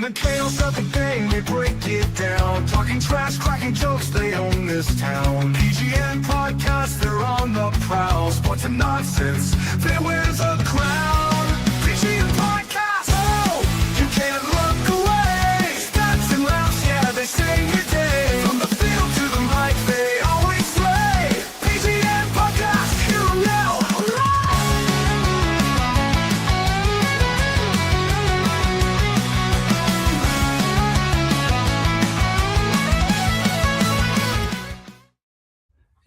the chaos of the game, they break it down. Talking trash, cracking jokes, they own this town. PGN podcast, they're on the prowl. Sports and nonsense, there wears a crown. PGN podcast, oh, you can't look away. Stats and laughs, yeah, they save your day. From the field to the mic, they always slay. PGN podcast, you know.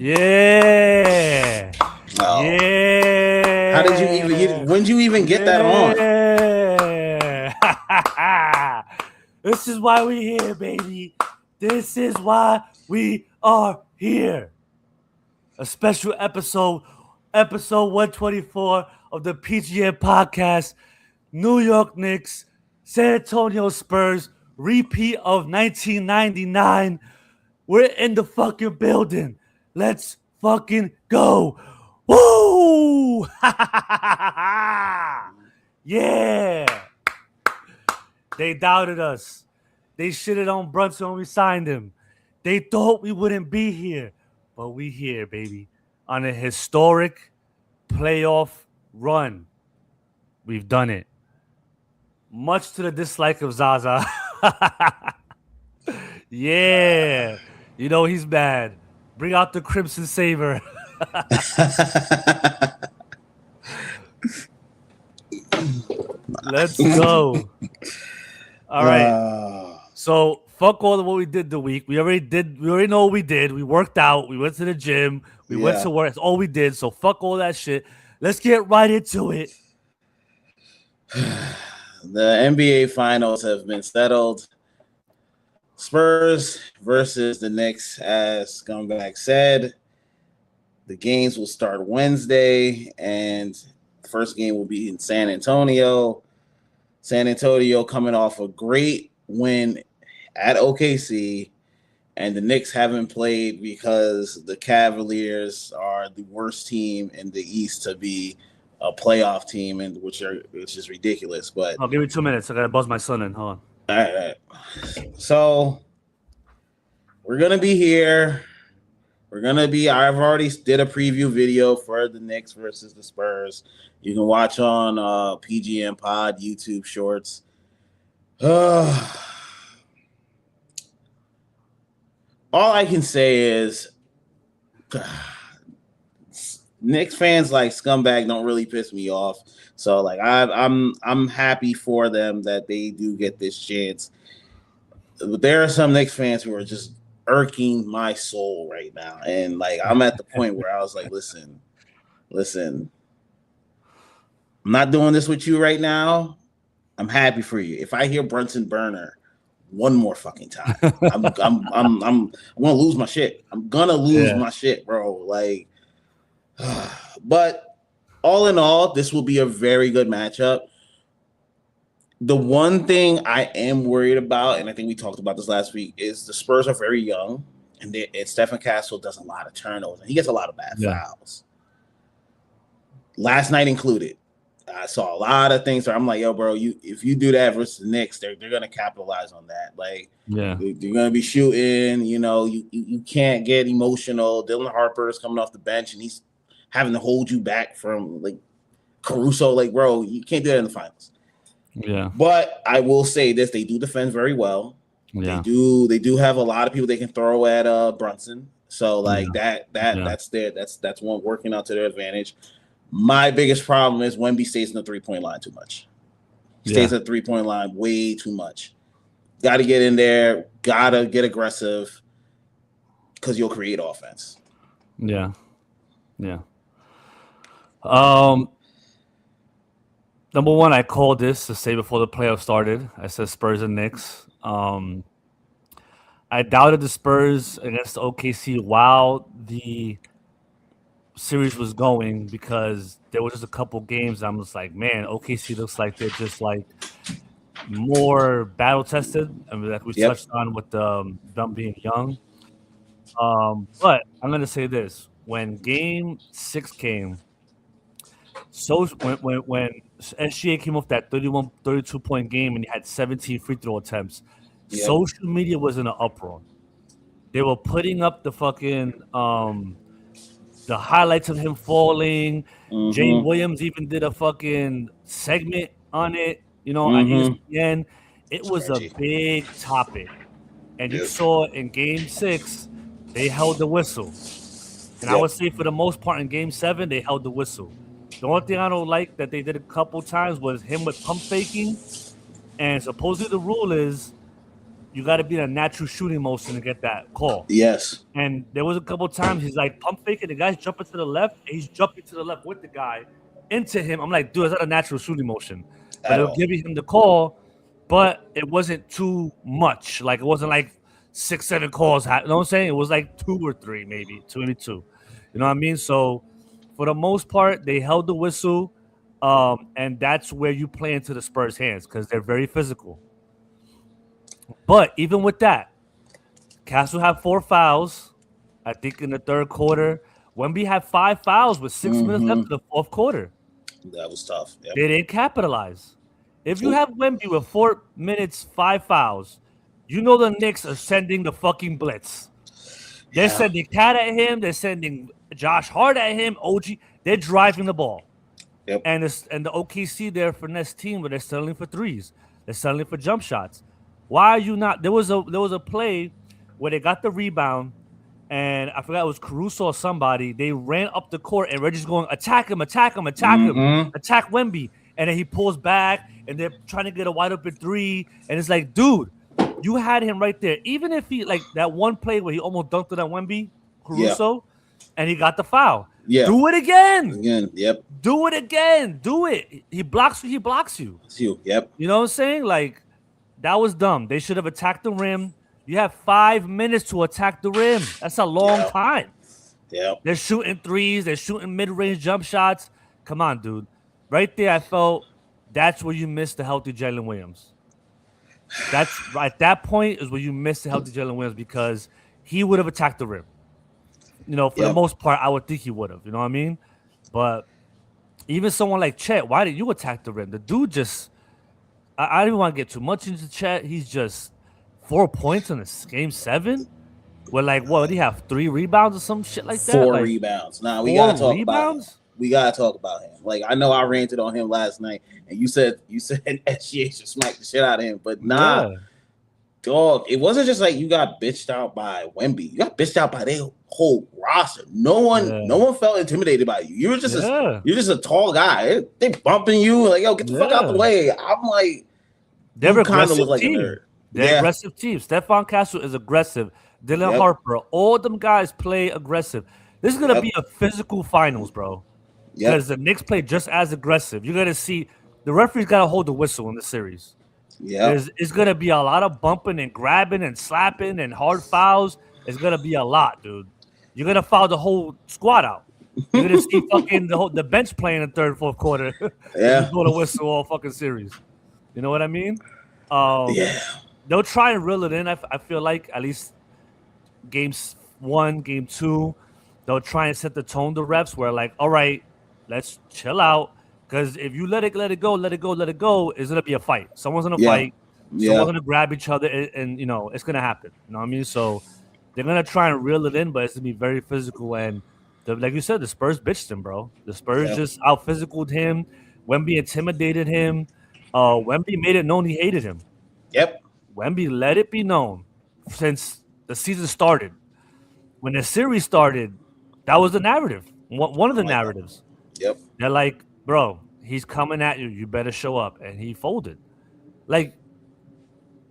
Yeah. Oh. Yeah. How did you even? When did you even get that on? Yeah. This is why we here, baby. This is why we are here. A special episode 124 of the PGN podcast. New York Knicks, San Antonio Spurs, repeat of 1999. We're in the fucking building. Let's fucking go. Woo! Yeah. They doubted us. They shitted on Brunson when we signed him. They thought we wouldn't be here. But we here, baby. On a historic playoff run. We've done it. Much to the dislike of Zaza. Yeah. You know he's bad. Bring out the Crimson Saber. Let's go. All right. So fuck all of what we did the week. We already know what we did. We worked out. We went to the gym. We went to work. That's all we did. So fuck all that shit. Let's get right into it. The NBA finals have been settled. Spurs versus the Knicks, as Scumbag said. The games will start Wednesday, and the first game will be in San Antonio. San Antonio coming off a great win at OKC, and the Knicks haven't played because the Cavaliers are the worst team in the East to be a playoff team, and which is ridiculous. But I'll give me 2 minutes. I gotta buzz my son in. Hold on. All right. So we're gonna be here. I've already did a preview video for the Knicks versus the Spurs. You can watch on PGN Pod YouTube Shorts. All I can say is Knicks fans like Scumbag don't really piss me off. So like I'm happy for them that they do get this chance. But there are some Knicks fans who are just irking my soul right now. And like I'm at the point where I was like, listen, I'm not doing this with you right now. I'm happy for you. If I hear Brunson Burner one more fucking time, I'm gonna lose my shit. I'm gonna lose my shit, bro. Like but all in all, this will be a very good matchup. The one thing I am worried about, and I think we talked about this last week, is the Spurs are very young, and Stephen Castle does a lot of turnovers, and he gets a lot of bad fouls. Last night included. I saw a lot of things where I'm like, yo, bro, if you do that versus the Knicks, they're going to capitalize on that. Like, you're going to be shooting, you can't get emotional. Dylan Harper is coming off the bench, and he's having to hold you back from, like, Caruso. Like, bro, you can't do that in the finals. Yeah. But I will say this, they do defend very well. Yeah. They do have a lot of people they can throw at Brunson. So like that's one working out to their advantage. My biggest problem is Wemby stays in the 3-point line too much. He stays at the 3-point line way too much. Got to get in there, got to get aggressive because you'll create offense. Yeah. Number one, I called this to say before the playoffs started. I said Spurs and Knicks. I doubted the Spurs against OKC while the series was going because there was just a couple games. I'm just like, man, OKC looks like they're just like more battle tested. I mean, like we touched on with them being young. But I'm gonna say this: when Game 6 came, so when SGA came off that 32 point game and he had 17 free throw attempts. Yep. Social media was in an uproar. They were putting up the fucking the highlights of him falling. Jane Williams even did a fucking segment on it, you know, at ESPN. It was a big topic. And you saw in game 6, they held the whistle. And I would say for the most part in game 7, they held the whistle. The only thing I don't like that they did a couple times was him with pump faking. And supposedly the rule is you got to be in a natural shooting motion to get that call. Yes. And there was a couple times he's like pump faking. The guy's jumping to the left. And he's jumping to the left with the guy into him. I'm like, dude, is that a natural shooting motion? But they'll give him the call, but it wasn't too much. Like, it wasn't like 6, 7 calls. You know what I'm saying? It was like 2 or 3, maybe 22. You know what I mean? So for the most part, they held the whistle. And that's where you play into the Spurs' hands because they're very physical. But even with that, Castle had 4 fouls, I think, in the third quarter. Wemby had 5 fouls with 6 minutes left in the fourth quarter. That was tough. Yep. They didn't capitalize. If you have Wemby with 4 minutes, 5 fouls, you know the Knicks are sending the fucking blitz. They're sending Cat at him. They're sending Josh Hart at him. OG. They're driving the ball. Yep. And the OKC, they're a finesse team, but they're settling for threes. They're settling for jump shots. Why are you not? There was a play where they got the rebound, and I forgot it was Caruso or somebody. They ran up the court, and Reggie's going, attack him, attack Wemby. And then he pulls back, and they're trying to get a wide open 3. And it's like, dude, you had him right there. Even if he, like that one play where he almost dunked it on Wemby, Caruso, and he got the foul. Yeah. Do it again. Yep. Do it again. Do it. He blocks you. He blocks you. It's you. Yep. You know what I'm saying? Like, that was dumb. They should have attacked the rim. You have 5 minutes to attack the rim. That's a long time. Yeah. They're shooting threes. They're shooting mid-range jump shots. Come on, dude. Right there, I felt that's where you missed the healthy Jalen Williams. That's at that point is where you missed the healthy Jalen Williams because he would have attacked the rim. You know, for the most part, I would think he would have. You know what I mean? But even someone like Chet, why did you attack the rim? The dude just, I don't even want to get too much into Chet. He's just 4 points in this game 7. With like, what, did he have 3 rebounds or some shit like that? 4 like, rebounds. Nah, we gotta talk rebounds? about him. We gotta talk about him. Like, I know I ranted on him last night, and you said SGA should smack the shit out of him, but nah, dog. It wasn't just like you got bitched out by Wemby. You got bitched out by their whole roster. No one felt intimidated by you. You were just you're just a tall guy. They bumping you like, yo, get the fuck out the way. I'm like, they're kind of look like team. a nerd. They're aggressive team. Stephon Castle is aggressive. Dylan Harper, all them guys play aggressive. This is gonna be a physical finals, bro. Because the Knicks play just as aggressive. You're gonna see the referee's gotta hold the whistle in the series. Yeah, it's gonna be a lot of bumping and grabbing and slapping and hard fouls. It's gonna be a lot, dude. You're gonna foul the whole squad out. You're gonna see fucking the bench playing in the third, fourth quarter. Blow the whistle all fucking series. You know what I mean? They'll try and reel it in. I feel like at least games 1, game 2, they'll try and set the tone to refs where like, all right, let's chill out. Because if you let it go, it's gonna be a fight. Someone's gonna fight. Someone's gonna grab each other, and you know it's gonna happen. You know what I mean? So they're gonna try and reel it in, but it's gonna be very physical. And like you said, the Spurs bitched him, bro. The Spurs just out physicaled him. Wemby intimidated him. Wemby made it known he hated him. Yep. Wemby let it be known since the season started. When the series started, that was the narrative. One of the narratives. Yep. They're like, bro, he's coming at you. You better show up. And he folded. Like,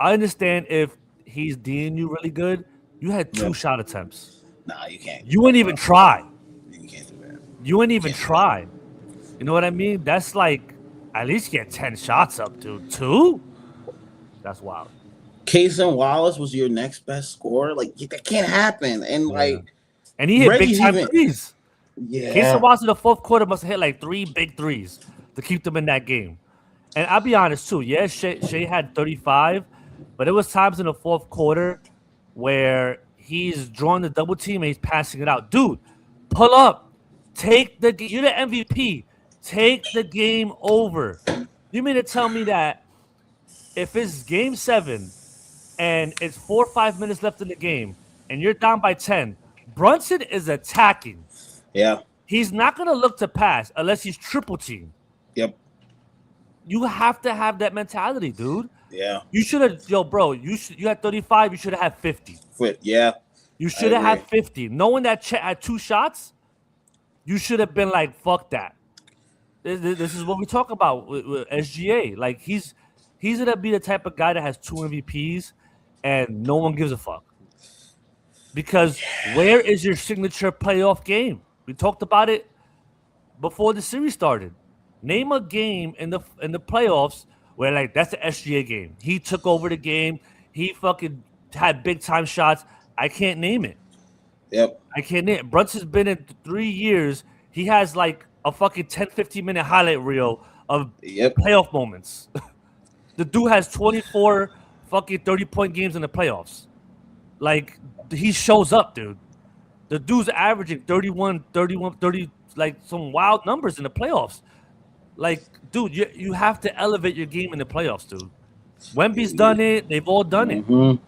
I understand if he's D'ing you really good. You had 2 shot attempts. Nah, you can't. You wouldn't even try. You can't do that. You wouldn't even try. You know what I mean? That's like, at least get 10 shots up, dude. 2? That's wild. Cason Wallace was your next best scorer. Like, that can't happen. And and he hit big time threes. Yeah. Cason Wallace in the fourth quarter must have hit like 3 big threes to keep them in that game. And I'll be honest too. Yeah, Shea had 35, but it was times in the fourth quarter where he's drawing the double team and he's passing it out. Dude, pull up. You're the MVP. Take the game over. You mean to tell me that if it's game 7 and it's 4 or 5 minutes left in the game and you're down by 10, Brunson is attacking. Yeah. He's not going to look to pass unless he's triple teamed. Yep. You have to have that mentality, dude. Yeah. You should have, bro, you had 35, you should have had 50. Yeah. You should have had 50. Knowing that Chet had 2 shots, you should have been like, fuck that. This is what we talk about with SGA. Like, he's going to be the type of guy that has 2 MVPs and no one gives a fuck. Because where is your signature playoff game? We talked about it before the series started. Name a game in the playoffs where, like, that's the SGA game. He took over the game. He fucking had big time shots. I can't name it. Yep. I can't name it. Brunson's been in 3 years. He has like a fucking 10, 15-minute highlight reel of playoff moments. The dude has 24 fucking 30-point games in the playoffs. Like, he shows up, dude. The dude's averaging 31, 30, like some wild numbers in the playoffs. Like, dude, you have to elevate your game in the playoffs, dude. Wemby's done it. They've all done it.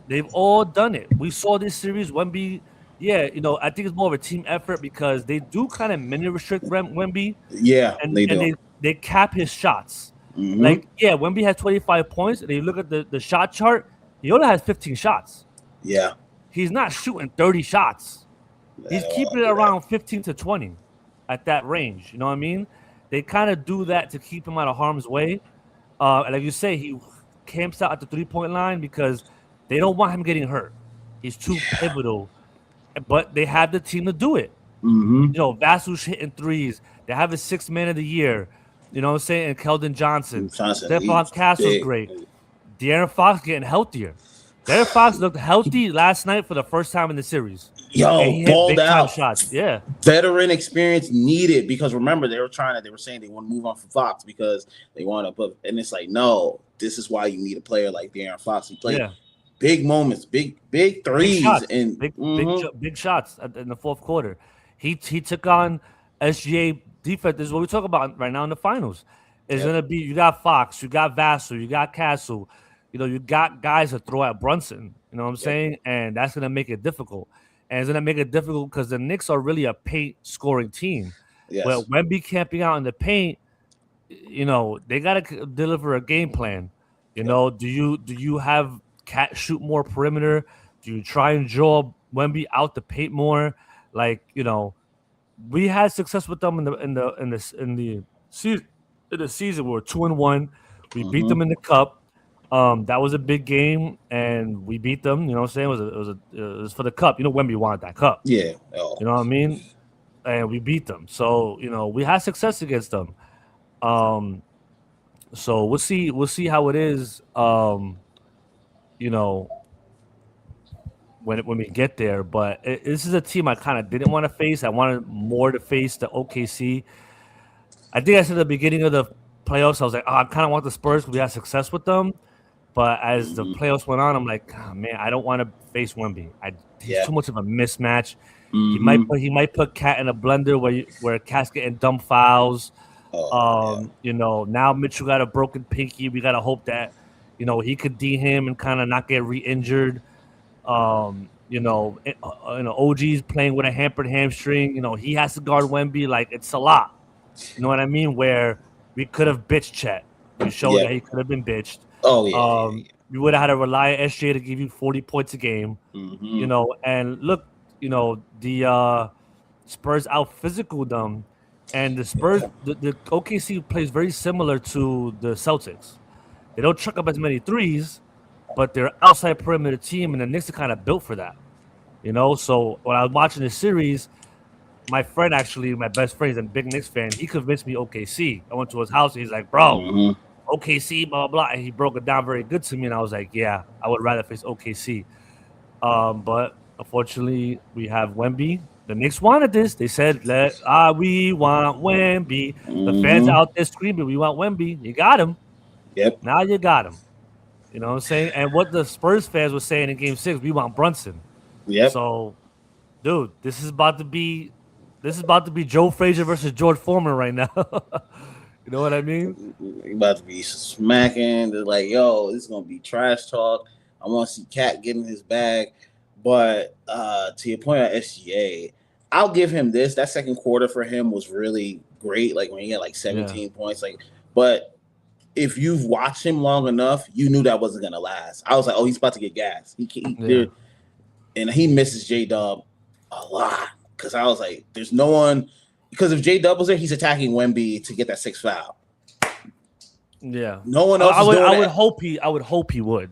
They've all done it. We saw this series. Wemby, I think it's more of a team effort because they do kind of mini restrict Wemby. Yeah, and they do. They cap his shots. Like, Wemby has 25 points, and you look at the shot chart, he only has 15 shots. Yeah. He's not shooting 30 shots. He's keeping it around 15 to 20 at that range. You know what I mean? They kind of do that to keep him out of harm's way. And like you say, he camps out at the 3-point line because they don't want him getting hurt. He's too pivotal. But they have the team to do it. You know, Vasu's hitting threes. They have a 6th man of the year. You know what I'm saying? And Keldon Johnson. Stephon Castle's great. De'Aaron Fox getting healthier. De'Aaron Fox looked healthy last night for the first time in the series. Yo, balled out. Shots. Yeah. Veteran experience needed because remember they were saying they want to move on from Fox because they want to put, and it's like, no, this is why you need a player like De'Aaron Fox. He played big moments, big threes, and big shots in the fourth quarter. He took on SGA defense. This is what we talk about right now in the finals. It's gonna be you got Fox, you got Vassell, you got Castle. You know, you got guys to throw at Brunson. You know what I'm saying? And that's gonna make it difficult. And it's gonna make it difficult because the Knicks are really a paint scoring team. Yes. Well, Wemby camping out in the paint, you know, they gotta deliver a game plan. You know, do you have Cat shoot more perimeter? Do you try and draw Wemby out the paint more? Like, you know, we had success with them in the season. We were 2-1. We beat them in the cup. That was a big game, and we beat them. You know what I'm saying? It was for the cup. You know, Wemby wanted that cup. Yeah. You know what I mean? And we beat them. So, you know, we had success against them. So we'll see how it is. You know, when we get there. But this is a team I kind of didn't want to face. I wanted more to face the OKC. I think I said at the beginning of the playoffs, I was like, I kind of want the Spurs because we had success with them. But as the playoffs went on, I'm like, oh, man, I don't want to face Wemby. He's too much of a mismatch. He might put Cat in a blender where Cat's getting dumb fouls. You know, now Mitchell got a broken pinky. We got to hope that, you know, he could D him and kind of not get re-injured. You know, OG's playing with a hampered hamstring. You know, he has to guard Wemby. Like, it's a lot. You know what I mean? Where we could have bitched Chet. We showed that he could have been bitched. We would have had to rely on SJ to give you 40 points a game. You know, and look, you know, the Spurs out physical them. And the Spurs, the OKC plays very similar to the Celtics. They don't chuck up as many threes, but they're outside perimeter team, and the Knicks are kind of built for that. You know, so when I was watching the series, my friend, actually, my best friend, is a big Knicks fan. He convinced me OKC. I went to his house, and he's like, bro, OKC, blah, blah, blah. And he broke it down very good to me, and I was like, yeah, I would rather face OKC. But unfortunately, we have Wemby. The Knicks wanted this. They said, we want Wemby. The fans out there screaming, we want Wemby. You got him. Yep. Now you got him. You know what I'm saying? And what the Spurs fans were saying in Game 6, we want Brunson. Yep. So, dude, this is about to be This is about to be Joe Frazier versus George Foreman right now. You know what I mean? He about to be smacking. They're like, yo, this is gonna be trash talk. I want to see Cat get in his bag. But to your point on SGA, I'll give him this. That second quarter for him was really great. Like when he had like 17 points. Like, but if you've watched him long enough, you knew that wasn't gonna last. I was like, oh, he's about to get gas. And he misses J-Dub a lot because I was like, there's no one. Because if J-Dub was there, he's attacking Wemby to get that 6th foul. Yeah, no one else. I would hope he would.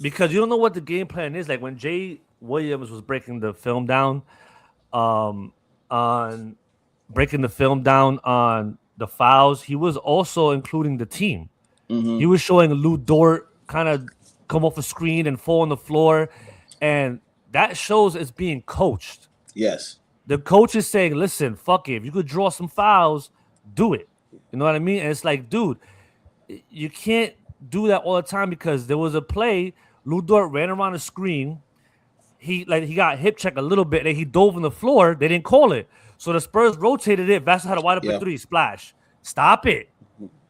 Because you don't know what the game plan is. Like when Jay Williams was breaking the film down, on the fouls, he was also including the team. Mm-hmm. He was showing Lou Dort kind of come off a screen and fall on the floor, and that shows it's being coached. Yes. The coach is saying, listen, fuck it. If you could draw some fouls, do it. You know what I mean? And it's like, dude, you can't do that all the time because there was a play, Lou Dort ran around the screen. He got hip check a little bit, and he dove on the floor. They didn't call it. So the Spurs rotated it. Vasquez had a wide open 3, splash. Stop it.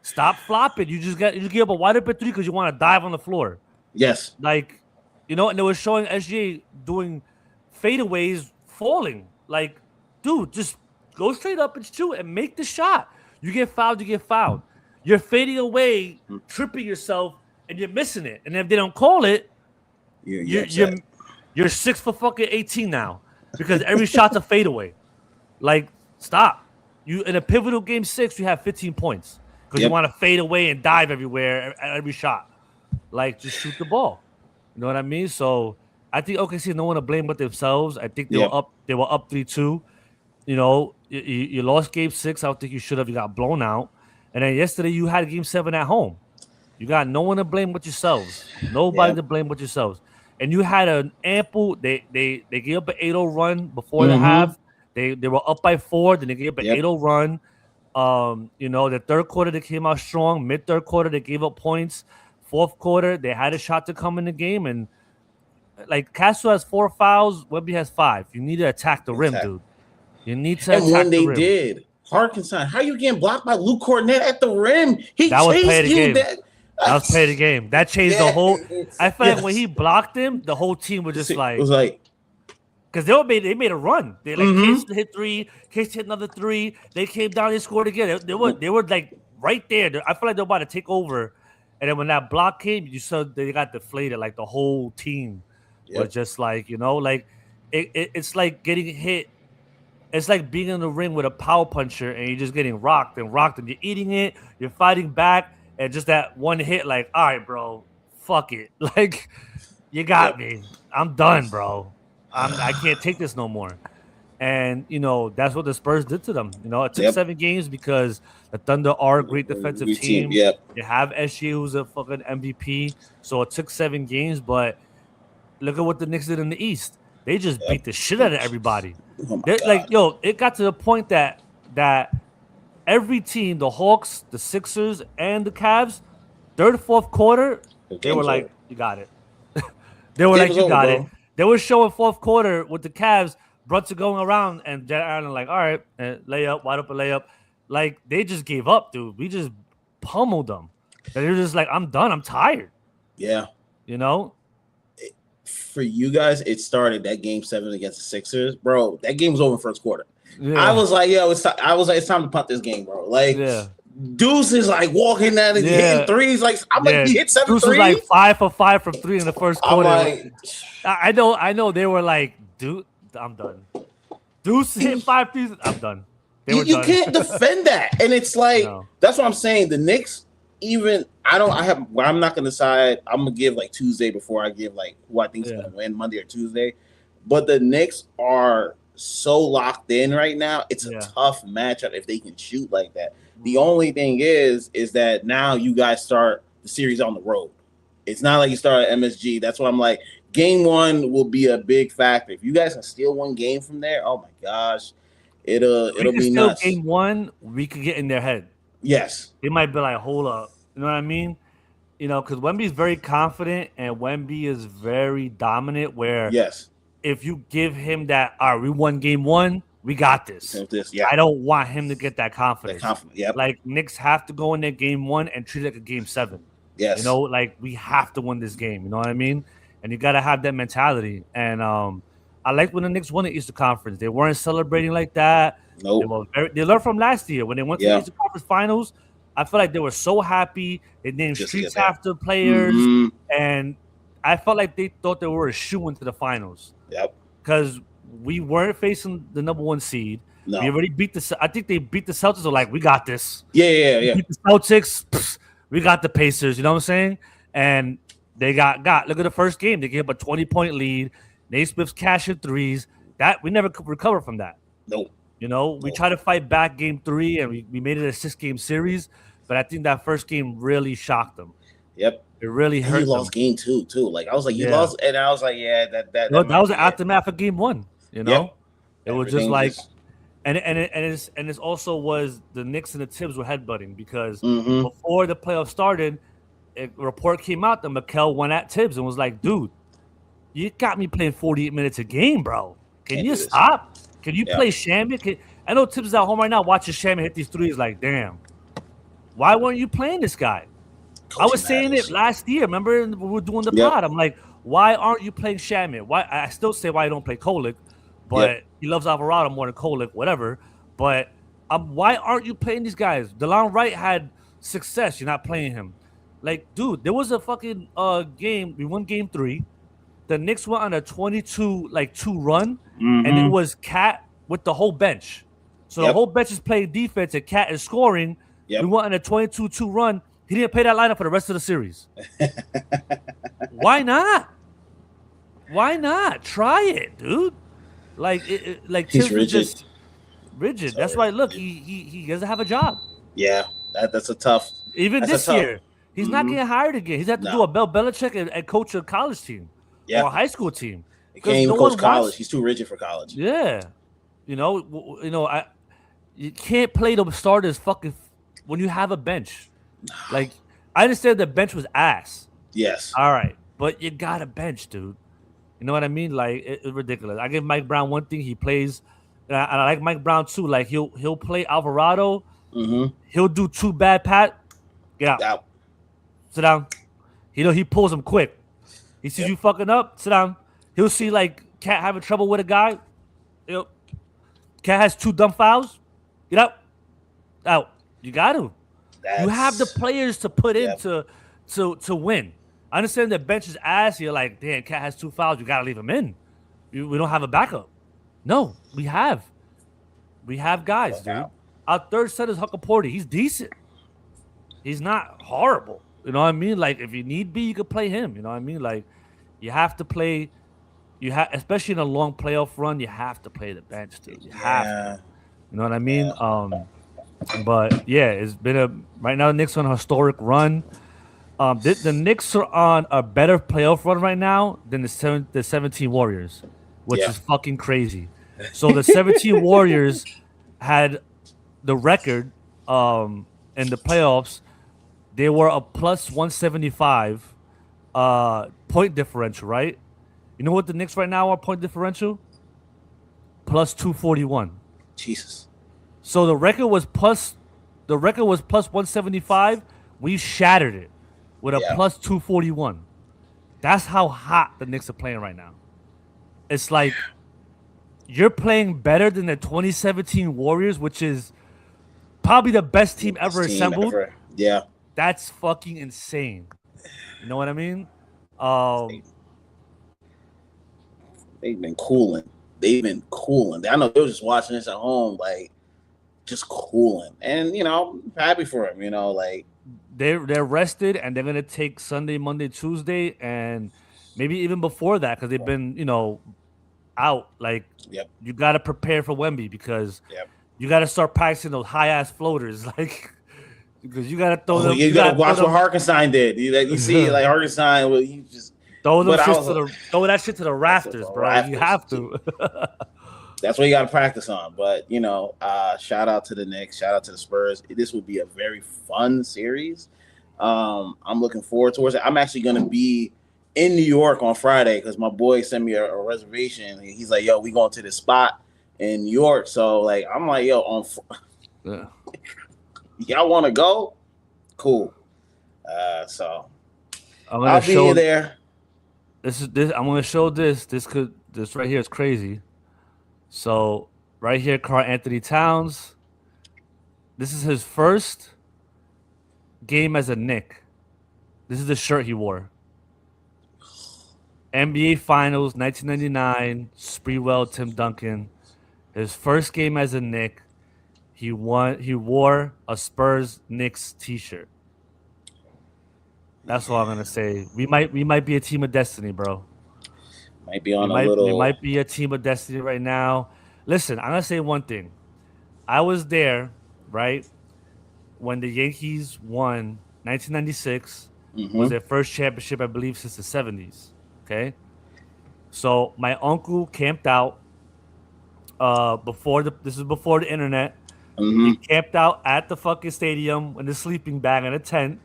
Stop flopping. You just gave up a wide open 3 because you want to dive on the floor. Yes. Like, you know, and they were showing SGA doing fadeaways falling. Like, dude, just go straight up and shoot and make the shot. You get fouled, you get fouled. You're fading away, tripping yourself, and you're missing it. And if they don't call it, you're 6 for fucking 18 now because every shot's a fadeaway. Like, stop. You in a pivotal game 6, you have 15 points because you want to fade away and dive everywhere at every shot. Like, just shoot the ball. You know what I mean? So I think OKC no one to blame but themselves. I think they were up 3-2. You know, you lost game 6. I don't think you should have. You got blown out. And then yesterday you had game 7 at home. You got no one to blame but yourselves. Nobody to blame but yourselves. And you had an ample. They gave up an 8-0 run before the half. They were up by 4. Then they gave up an 8-0 run. You know, the third quarter they came out strong. Mid third quarter they gave up points. Fourth quarter they had a shot to come in the game. And like Castro has 4 fouls. Wemby has 5. You need to attack the rim, dude. You need to. And when they did, Harkinson, how you getting blocked by Luke Cornett at the rim? That was play of the game. That was play of the game. That changed the whole. I feel like when he blocked him, the whole team was just like. It was like. Because they made a run. They Case hit 3, Case hit another 3. They came down, they scored again. They were like right there. I feel like they're about to take over. And then when that block came, you saw they got deflated. Like the whole team was just like, you know, like it's like getting hit. It's like being in the ring with a power puncher and you're just getting rocked and you're eating it. You're fighting back, and just that one hit, like, all right, bro, fuck it. Like, you got me. I'm done, bro. I can't take this no more. And, you know, that's what the Spurs did to them. You know, it took 7 games because the Thunder are a great defensive team. They have SGA, who's a fucking MVP. So it took 7 games, but look at what the Knicks did in the East. They just beat the shit out of everybody. Like, yo, it got to the point that every team, the Hawks, the Sixers, and the Cavs, third, fourth quarter, they were like, you got it. They were like, you got it. They were showing fourth quarter with the Cavs, Brunson going around, and Jared Allen like, all right, layup, wide open layup. Like, they just gave up, dude. We just pummeled them. They were just like, I'm done. I'm tired. Yeah. You know? For you guys, it started that game 7 against the Sixers, bro. That game was over in first quarter. Yeah. I was like, yo, it's time to punt this game, bro. Like, Deuce is like walking out and hitting threes. Like, I'm like, he hit 7 Deuce was like 5 for 5 from 3 in the first quarter. Like, I know. They were like, dude, I'm done. Deuce hit 5 threes. I'm done. You can't defend that, and it's like that's what I'm saying. The Knicks. I'm not gonna decide. I'm gonna give like Tuesday before I give like who I think is gonna win Monday or Tuesday. But the Knicks are so locked in right now. It's a tough matchup if they can shoot like that. The only thing is that now you guys start the series on the road. It's not like you start at MSG. That's why I'm like, game 1 will be a big factor. If you guys can steal one game from there, oh my gosh, it'll be nuts. Game 1, we could get in their head. Yes. They might be like, hold up. You know what I mean? You know, because Wemby's very confident and Wemby is very dominant where if you give him that, all right, we won game 1, we got this. Yeah. I don't want him to get that confidence. Yep. Like Knicks have to go in there game 1 and treat it like a game 7. Yes. You know, like we have to win this game. You know what I mean? And you got to have that mentality. And I like when the Knicks won the Eastern Conference. They weren't celebrating like that. Nope. They learned from last year when they went to the Eastern Conference Finals. I feel like they were so happy. They named streets after players, and I felt like they thought they were a shoe into the finals. Yep. Because we weren't facing the number 1 seed. No. We already beat the. I think they beat the Celtics. They're like, we got this. Yeah. We beat the Celtics. We got the Pacers. You know what I'm saying? And they got. Look at the first game. They gave up a 20-point lead. Naismith's cashing threes. That we never could recover from that. Nope. You know, we tried to fight back game 3, and we made it a 6-game series. But I think that first game really shocked them. Yep. It really hurt. You lost game 2 too. Like I was like, you lost, and I was like, that was the aftermath of game 1. You know, it was just like, and it's also was the Knicks and the Tibbs were headbutting because before the playoffs started, a report came out that Mikel went at Tibbs and was like, dude, you got me playing 48 minutes a game, bro. Can you stop? Can you play Shaman? I know Tibbs is at home right now watching Shaman hit these threes. Like, damn, why weren't you playing this guy? I was saying it last year. Remember when we were doing the pod? I'm like, why aren't you playing Shaman? Why? I still say why you don't play Kolek, but he loves Alvarado more than Kolek, whatever. But why aren't you playing these guys? DeLon Wright had success. You're not playing him. Like, dude, there was a fucking game. We won game 3. The Knicks went on a 22 run, and it was Cat with the whole bench. So the whole bench is playing defense, and Cat is scoring. We went on a 22-2 run. He didn't play that lineup for the rest of the series. Why not? Why not? Try it, dude. Like, he's rigid. Just rigid. Sorry. That's why. Look, he doesn't have a job. Yeah, that's a tough. Even this year, he's not getting hired again. He's had to do a Bill Belichick and coach a college team or a high school team. He can't even coach college. He's too rigid for college. Yeah, you can't play the starters fucking when you have a bench. Like, I understand the bench was ass. Yes. All right, but you got a bench, dude. You know what I mean? Like, it's ridiculous. I give Mike Brown one thing. He plays, and I like Mike Brown too. Like, he'll play Alvarado. He'll do 2 bad pat. Get out. Sit down. He pulls him quick. He sees you fucking up. Sit down. He'll see like Cat having trouble with a guy. Cat has 2 dumb fouls. Get out. You got to. You have the players to put in to win. I understand the bench is ass. You're like, damn, Cat has 2 fouls. You got to leave him in. We don't have a backup. No, we have. We have guys, dude. Our third set is Huckaporty. He's decent. He's not horrible. You know what I mean? Like, if you need be, you could play him. You know what I mean? Like, you have to play. You have, especially in a long playoff run, you have to play the bench, dude. You have to. You know what I mean? But yeah, it's been right now. The Knicks on a historic run. The Knicks are on a better playoff run right now than the 17 Warriors, which is fucking crazy. So the 17 Warriors had the record in the playoffs. They were a plus 175 point differential, right? You know what the Knicks right now are point differential? Plus 241. Jesus. So the record was plus 175. We shattered it with a plus 241. That's how hot the Knicks are playing right now. It's like you're playing better than the 2017 Warriors, which is probably the best team ever assembled. Yeah. That's fucking insane. You know what I mean? They've been cooling. I know they were just watching this at home, like just cooling. And I'm happy for them. Like they're rested and they're gonna take Sunday, Monday, Tuesday, and maybe even before that because they've been out. Like you got to prepare for Wemby because you got to start practicing those high ass floaters, like. Because you gotta throw them. You gotta watch what Harkenstein did. You see, like Harkenstein, he just throw that shit to the rafters, bro. You have to. That's what you gotta practice on. But shout out to the Knicks, shout out to the Spurs. This would be a very fun series. I'm looking forward towards it. I'm actually gonna be in New York on Friday because my boy sent me a reservation. He's like, "Yo, we going to this spot in New York." So like, I'm like, "Yo, Yeah. y'all want to go? Cool." So I'll be there. This. I'm gonna show this. This right here is crazy. So right here, Karl Anthony Towns. This is his first game as a Knick. This is the shirt he wore. NBA Finals 1999. Sprewell, Tim Duncan. His first game as a Knick. He wore a Spurs Knicks T-shirt. That's all I'm gonna say. We might be a team of destiny, bro. Might be on We might be a team of destiny right now. Listen, I'm gonna say one thing. I was there, right, when the Yankees won 1996. Was their first championship, I believe, since the 70s. Okay, so my uncle camped out. This is before the internet. He camped out at the fucking stadium in a sleeping bag in a tent,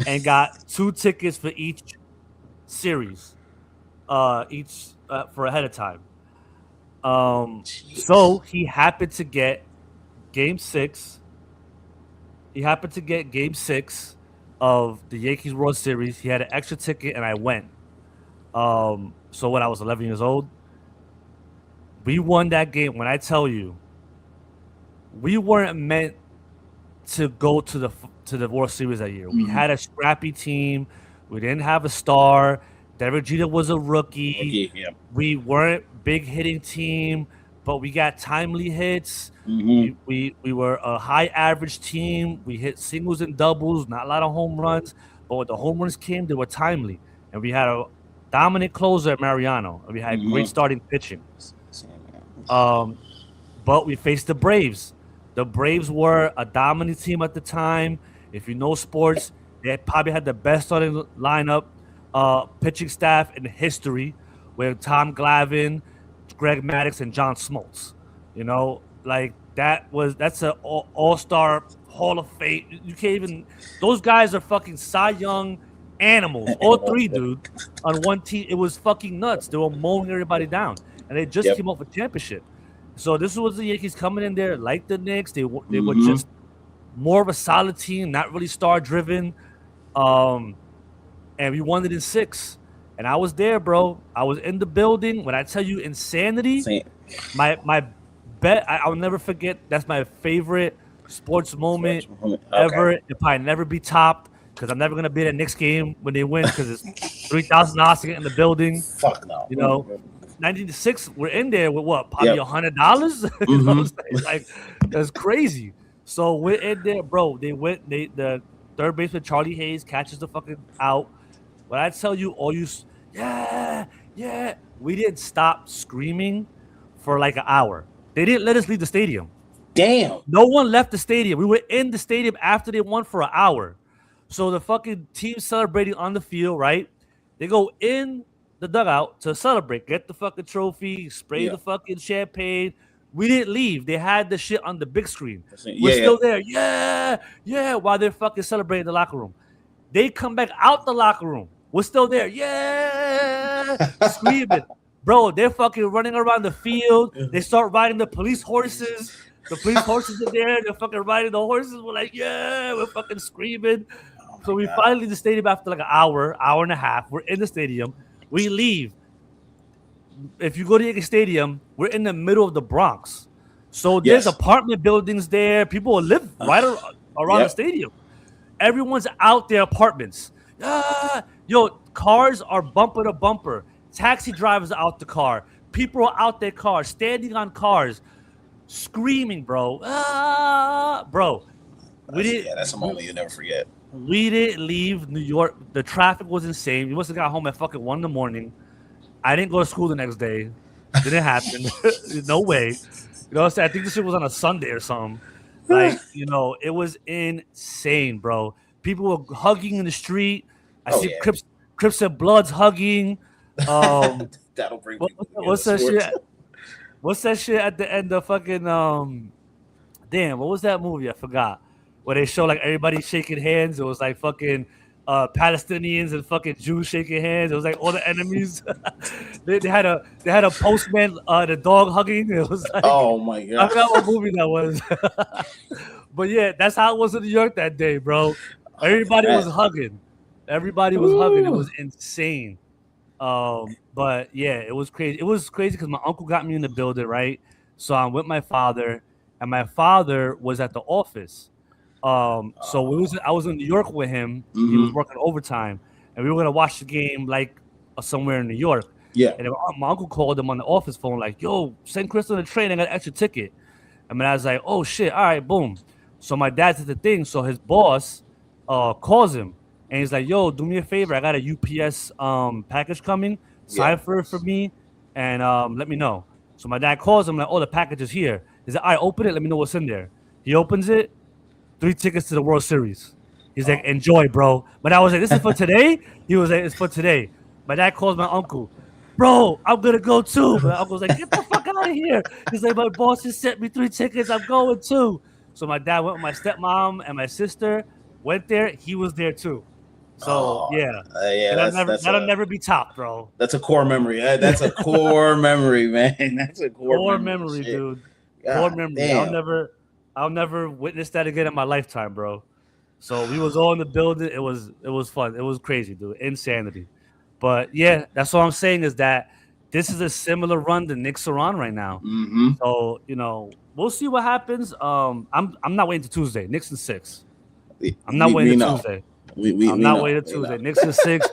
and got 2 tickets for each series, for ahead of time. So he happened to get Game 6. He happened to get Game 6 of the Yankees World Series. He had an extra ticket, and I went. So when I was 11 years old, we won that game. When I tell you, we weren't meant to go to the World Series that year. We had a scrappy team. We didn't have a star. Derek Jeter was a rookie. Yeah. We weren't big hitting team, but we got timely hits. We were a high average team. We hit singles and doubles, not a lot of home runs. But when the home runs came, they were timely. And we had a dominant closer at Mariano. And we had great starting pitching. But we faced the Braves. The Braves were a dominant team at the time. If you know sports, they probably had the best starting lineup, pitching staff in history, with Tom Glavine, Greg Maddux, and John Smoltz. You know, like that's an all-star Hall of Fame. You can't even. Those guys are fucking Cy Young animals. All 3, dude, on one team. It was fucking nuts. They were mowing everybody down, and they just came off a championship. So this was the Yankees coming in there like the Knicks. They were just more of a solid team, not really star-driven. And we won it in 6. And I was there, bro. I was in the building. When I tell you insanity, my bet, I'll never forget. That's my favorite sports moment ever. It probably never be topped because I'm never going to be at a Knicks game when they win because it's $3,000 to get in the building. Fuck no. You know? 1996, we're in there with what? Probably $100. You know what I'm saying? Like, that's crazy. So we're in there, bro. The third baseman Charlie Hayes catches the fucking out. When I tell you, we didn't stop screaming for like an hour. They didn't let us leave the stadium. Damn. No one left the stadium. We were in the stadium after they won for an hour. So the fucking team celebrating on the field, right? They go in the dugout to celebrate, get the fucking trophy, spray the fucking champagne. We didn't leave. They had the shit on the big screen. We're still there. Yeah, while they're fucking celebrating in the locker room. They come back out the locker room. We're still there. Yeah, screaming. Bro, they're fucking running around the field. They start riding the police horses. The police horses are there. They're fucking riding the horses. We're like, yeah, we're fucking screaming. So we finally leave the stadium after like an hour and a half. We're in the stadium. We leave. If you go to Yankee Stadium, we're in the middle of the Bronx. So there's apartment buildings there. People will live right around the stadium. Everyone's out their apartments. Yo, cars are bumper to bumper. Taxi drivers are out the car. People are out their cars, standing on cars, screaming, bro. Bro. That's a moment you'll never forget. We didn't leave New York. The traffic was insane. We must have got home at fucking 1 a.m. I didn't go to school the next day. Didn't happen. No way. You know what I'm saying? I think this shit was on a Sunday or something. Like, you know, it was insane, bro. People were hugging in the street. I see Crips and Bloods hugging. That'll bring what's that shit? What's that shit at the end of fucking damn, what was that movie? I forgot. Where they show like everybody shaking hands. It was like fucking Palestinians and fucking Jews shaking hands. It was like all the enemies. they had a postman, the dog hugging. It was like, oh my I god, forgot what movie that was. But yeah, that's how it was in New York that day, bro. Everybody was hugging. Everybody was hugging. It was insane. But yeah, it was crazy. It was crazy because my uncle got me in the building, right? So I'm with my father, and my father was at the office. So I was in New York with him. He was working overtime, and we were gonna watch the game like somewhere in New York. Yeah. And my uncle called him on the office phone, like, "Yo, send Chris on the train. I got an extra ticket." I mean, I was like, "Oh shit! All right, boom." So my dad's at the thing. So his boss calls him, and he's like, "Yo, do me a favor. I got a UPS package coming. Sign for it for me, and let me know." So my dad calls him like, "Oh, the package is here." He's like, "All right, open it. Let me know what's in there." He opens it. 3 tickets to the World Series. He's like, "Enjoy, bro." But I was like, "This is for today?" He was like, "It's for today." My dad calls my uncle. "Bro, I'm gonna go too." My uncle's like, "Get the fuck out of here." He's like, "My boss just sent me 3 tickets. I'm going too." So my dad went with my stepmom and my sister. Went there. He was there too. So yeah, that'll never be topped, bro. That's a core memory. That's a core memory, man. That's a core memory, shit. dude. God, core memory. damn. I'll never witness that again in my lifetime, bro. So we was all in the building. It was fun. It was crazy, dude. Insanity. But yeah, that's all I'm saying is that this is a similar run the Knicks are on right now. Mm-hmm. So we'll see what happens. I'm not waiting to Tuesday. Knicks in 6. I'm not waiting to Tuesday. I'm not waiting to Tuesday. Knicks in 6.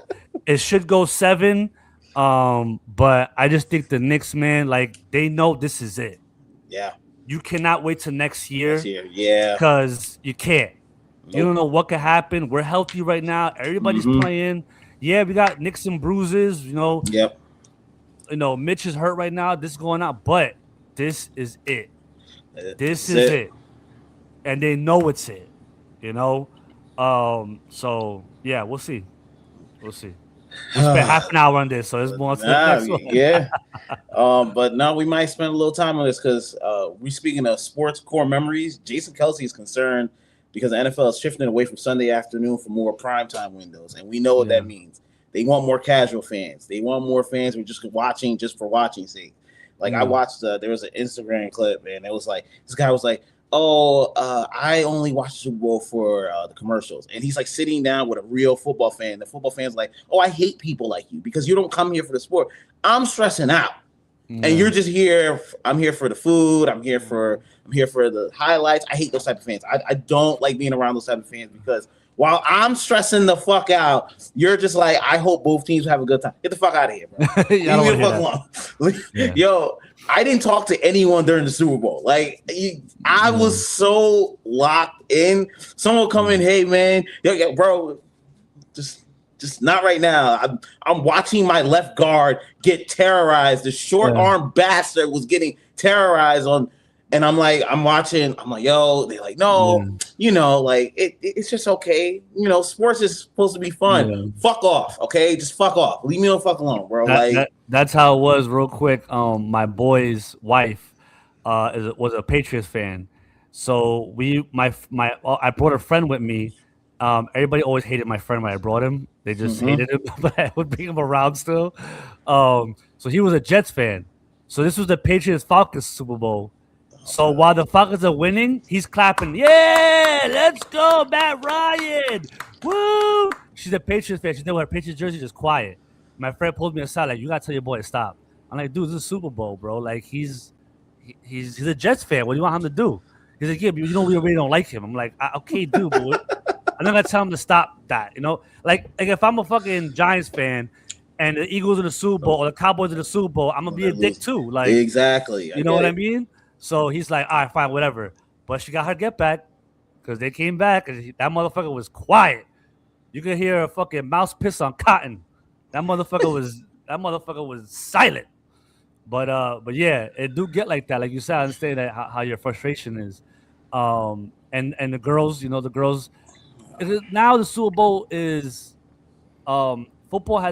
It should go 7. But I just think the Knicks, man, like they know this is it. Yeah. You cannot wait till next year. Yeah. Because you can't. Nope. You don't know what could happen. We're healthy right now. Everybody's playing. Yeah, we got nicks and bruises, Yep. Mitch is hurt right now. This is going on. But this is it. This is it. And they know it's it. So yeah, we'll see. We spent half an hour on this, so it's more to the next one. Yeah. But now we might spend a little time on this because we're speaking of sports core memories. Jason Kelce is concerned because the NFL is shifting away from Sunday afternoon for more primetime windows, and we know what that means. They want more casual fans. They want more fans who are just watching just for watching's sake. Like I watched, there was an Instagram clip, and it was like this guy was like, "Oh, I only watch the Super Bowl for the commercials," and he's like sitting down with a real football fan. The football fan's like, "Oh, I hate people like you because you don't come here for the sport. I'm stressing out, and you're just here. I'm here for the food. I'm here for the highlights. I hate those type of fans. I don't like being around those type of fans because while I'm stressing the fuck out, you're just like, I hope both teams have a good time. Get the fuck out of here, bro. Leave me the fuck alone." Yo, I didn't talk to anyone during the Super Bowl. Like, I was so locked in. Someone come in, "Hey man, yo, bro, just not right now. I'm watching my left guard get terrorized. The short arm bastard was getting terrorized on." And I'm watching, yo, they're like, "No, like it's just okay. Sports is supposed to be fun. Yeah. Fuck off, okay? Just fuck off. Leave me the fuck alone, bro." That's how it was, real quick. My boy's wife was a Patriots fan. So I brought a friend with me. Everybody always hated my friend when I brought him. They just hated him, but I would bring him around still. So he was a Jets fan. So this was the Patriots-Falcons Super Bowl. So while the Falcons are winning, he's clapping. "Yeah, let's go, Matt Ryan. Woo!" She's a Patriots fan. She's never wear a Patriots jersey, just quiet. My friend pulled me aside, like, "You gotta tell your boy to stop." I'm like, "Dude, this is Super Bowl, bro. Like, he's a Jets fan. What do you want him to do?" He's like, "Yeah, but we really don't like him." I'm like, "Okay, dude, but I'm not gonna tell him to stop that, Like if I'm a fucking Giants fan and the Eagles in the Super Bowl or the Cowboys in the Super Bowl, I'm gonna be a dick too. Like, exactly. You know what I mean? So he's like, "All right, fine, whatever." But she got her get back because they came back and that motherfucker was quiet. You could hear a fucking mouse piss on cotton. That motherfucker was silent. But yeah, it do get like that. Like you said, I understand that how your frustration is. And the girls, now the Super Bowl is football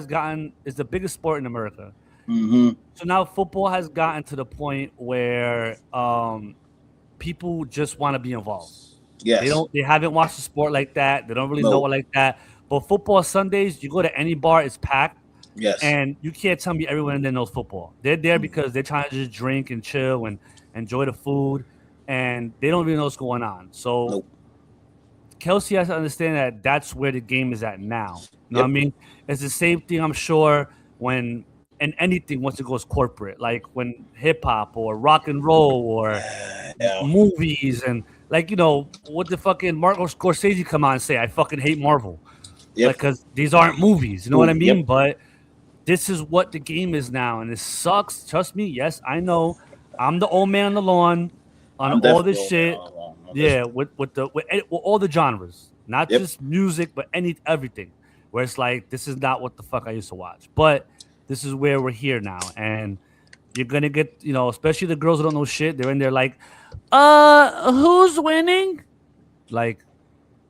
is the biggest sport in America. So now football has gotten to the point where people just want to be involved. Yes. They haven't watched the sport like that. They don't really know it like that. But football Sundays, you go to any bar, it's packed. Yes. And you can't tell me everyone in there knows football. They're there because they're trying to just drink and chill and enjoy the food, and they don't really know what's going on. So Nope. Kelce has to understand that that's where the game is at now. You know what I mean? It's the same thing, I'm sure, when and anything once it goes corporate, like when hip hop or rock and roll or movies and like, you know, what the fucking Martin Scorsese come on and say, I fucking hate Marvel. Yep. Because these aren't movies. You know what I mean? Yep. But this is what the game is now, and it sucks. Trust me. Yes, I know. I'm the old man on the lawn on all this shit. Yeah, with all the genres, not just music, but everything. Where it's like, this is not what the fuck I used to watch. But this is where we're here now, and you're gonna get, you know, especially the girls who don't know shit. They're in there like, who's winning? Like,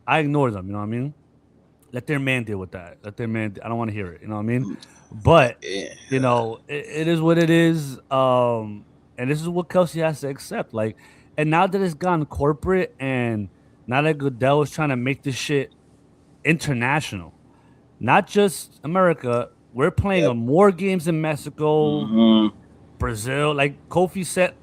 I ignore them. You know what I mean? Let their man deal with that. Let their man. I don't want to hear it. You know what I mean? But you know, it is what it is. And this is what Kelce has to accept. Like, and now that it's gone corporate, and now that Goodell is trying to make this shit international, not just America. We're playing more games in Mexico, Brazil. Like Kofi said,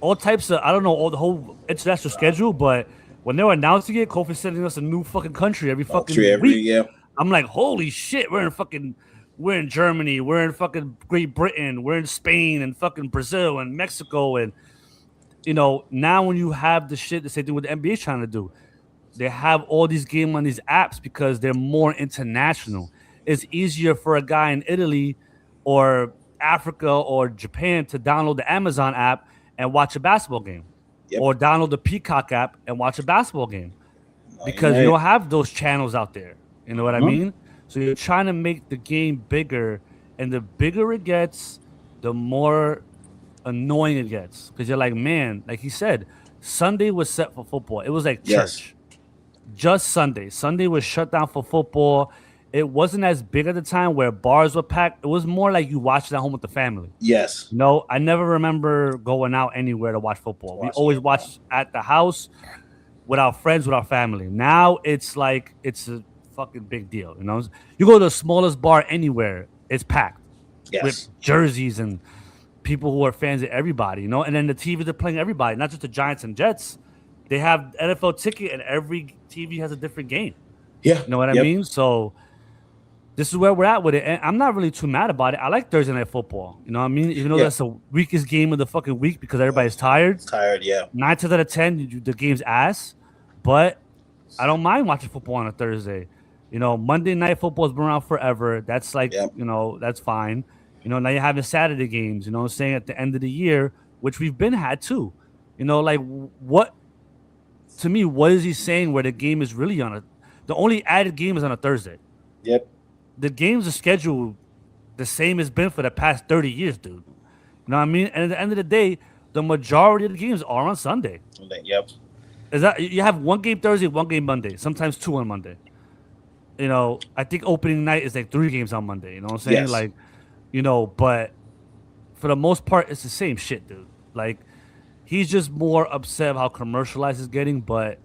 all types of, I don't know, all the whole international schedule, but when they were announcing it, Kofi sending us a new fucking country every fucking week. Yeah. I'm like, holy shit, we're in Germany, we're in fucking Great Britain, we're in Spain and fucking Brazil and Mexico. And, you know, now when you have the shit, the same thing with the NBA trying to do, they have all these games on these apps because they're more international. It's easier for a guy in Italy or Africa or Japan to download the Amazon app and watch a basketball game. Or download the Peacock app and watch a basketball game because you don't have those channels out there. You know what I mean? So you're trying to make the game bigger, and the bigger it gets, the more annoying it gets. Because you're like, man, like he said, Sunday was set for football. It was like church. Just Sunday. Sunday was shut down for football. It wasn't as big at the time where bars were packed. It was more like you watched it at home with the family. Yes. No, I never remember going out anywhere to watch football. We always watched at the house with our friends, with our family. Now it's like it's a fucking big deal. You know, you go to the smallest bar anywhere, it's packed with jerseys and people who are fans of everybody. You know, and then the TVs are playing everybody, not just the Giants and Jets. They have NFL ticket, and every TV has a different game. Yeah, you know what I mean? So this is where we're at with it, and I'm not really too mad about it. I like Thursday Night Football. You know what I mean? Even though that's the weakest game of the fucking week because everybody's tired. 9 times out of 10, the game's ass. But I don't mind watching football on a Thursday. You know, Monday Night Football's been around forever. That's like, you know, that's fine. You know, now you're having Saturday games, you know what I'm saying, at the end of the year, which we've been had too. You know, like what, to me, what is he saying where the game is really the only added game is on a Thursday? The games are scheduled the same as been for the past 30 years, dude. You know what I mean? And at the end of the day, the majority of the games are on Sunday. Is that you have one game Thursday, one game Monday, sometimes two on Monday. You know, I think opening night is like 3 games on Monday. You know what I'm saying? Like, you know, but for the most part, it's the same shit, dude. Like, he's just more upset of how commercialized it's getting, but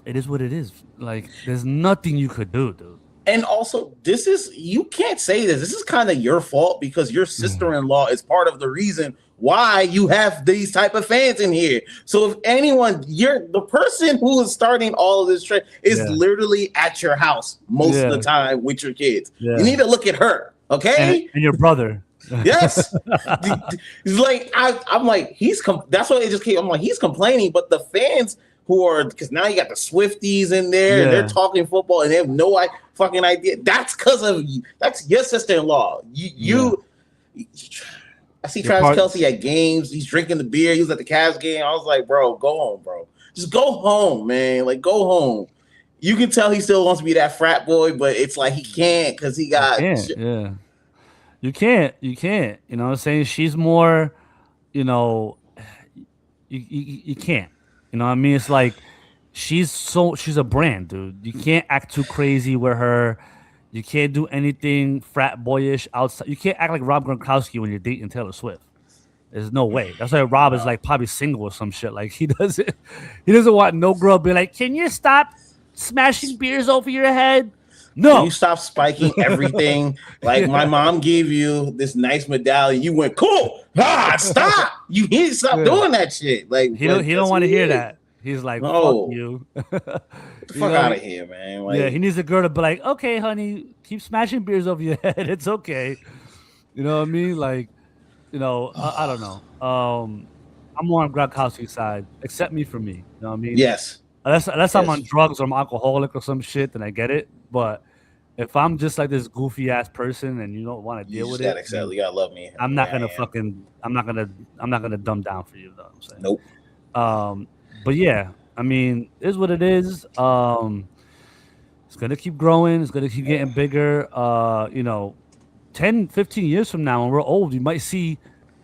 it is what it is. Like, there's nothing you could do, dude. And also, you can't say this. This is kind of your fault because your sister-in-law is part of the reason why you have these type of fans in here. So if anyone, the person who is starting all of this trend is literally at your house most of the time with your kids. You need to look at her, okay? And your brother. Yes. Like I'm like, that's what it just came. I'm like, he's complaining, but the fans who are, because now you got the Swifties in there and they're talking football and they have no fucking idea. That's because of you. That's your sister-in-law. I see Travis Kelce at games. He's drinking the beer. He was at the Cavs game. I was like, bro, go home, bro. Just go home, man. Like, go home. You can tell he still wants to be that frat boy, but it's like he can't because he got. You can't. You know what I'm saying? She's more, you know, you can't. You know what I mean? It's like she's a brand, dude. You can't act too crazy with her. You can't do anything frat boyish outside. You can't act like Rob Gronkowski when you're dating Taylor Swift. There's no way. That's why Rob is like probably single or some shit. Like he doesn't want no girl be like, can you stop smashing beers over your head? Can No. you stop spiking everything? Like my mom gave you this nice medallion. You went, cool. Ah, stop. You need to stop doing that shit. Like he don't want to hear that. He's like, fuck you. Get the fuck out of here, man. Like, yeah, he needs a girl to be like, okay, honey, keep smashing beers over your head. It's okay. You know what I mean? Like, I don't know. I'm more on Gronkowski's side. Accept me for me. You know what I mean? yes. Unless I'm on drugs or I'm alcoholic or some shit, then I get it. But if I'm just like this goofy ass person and you don't want to deal with it, you gotta love me. I'm not gonna dumb down for you. Though I'm saying. Nope. But yeah, I mean, it is what it is. It's gonna keep growing. It's gonna keep getting bigger. 10, 15 years from now, when we're old, you might see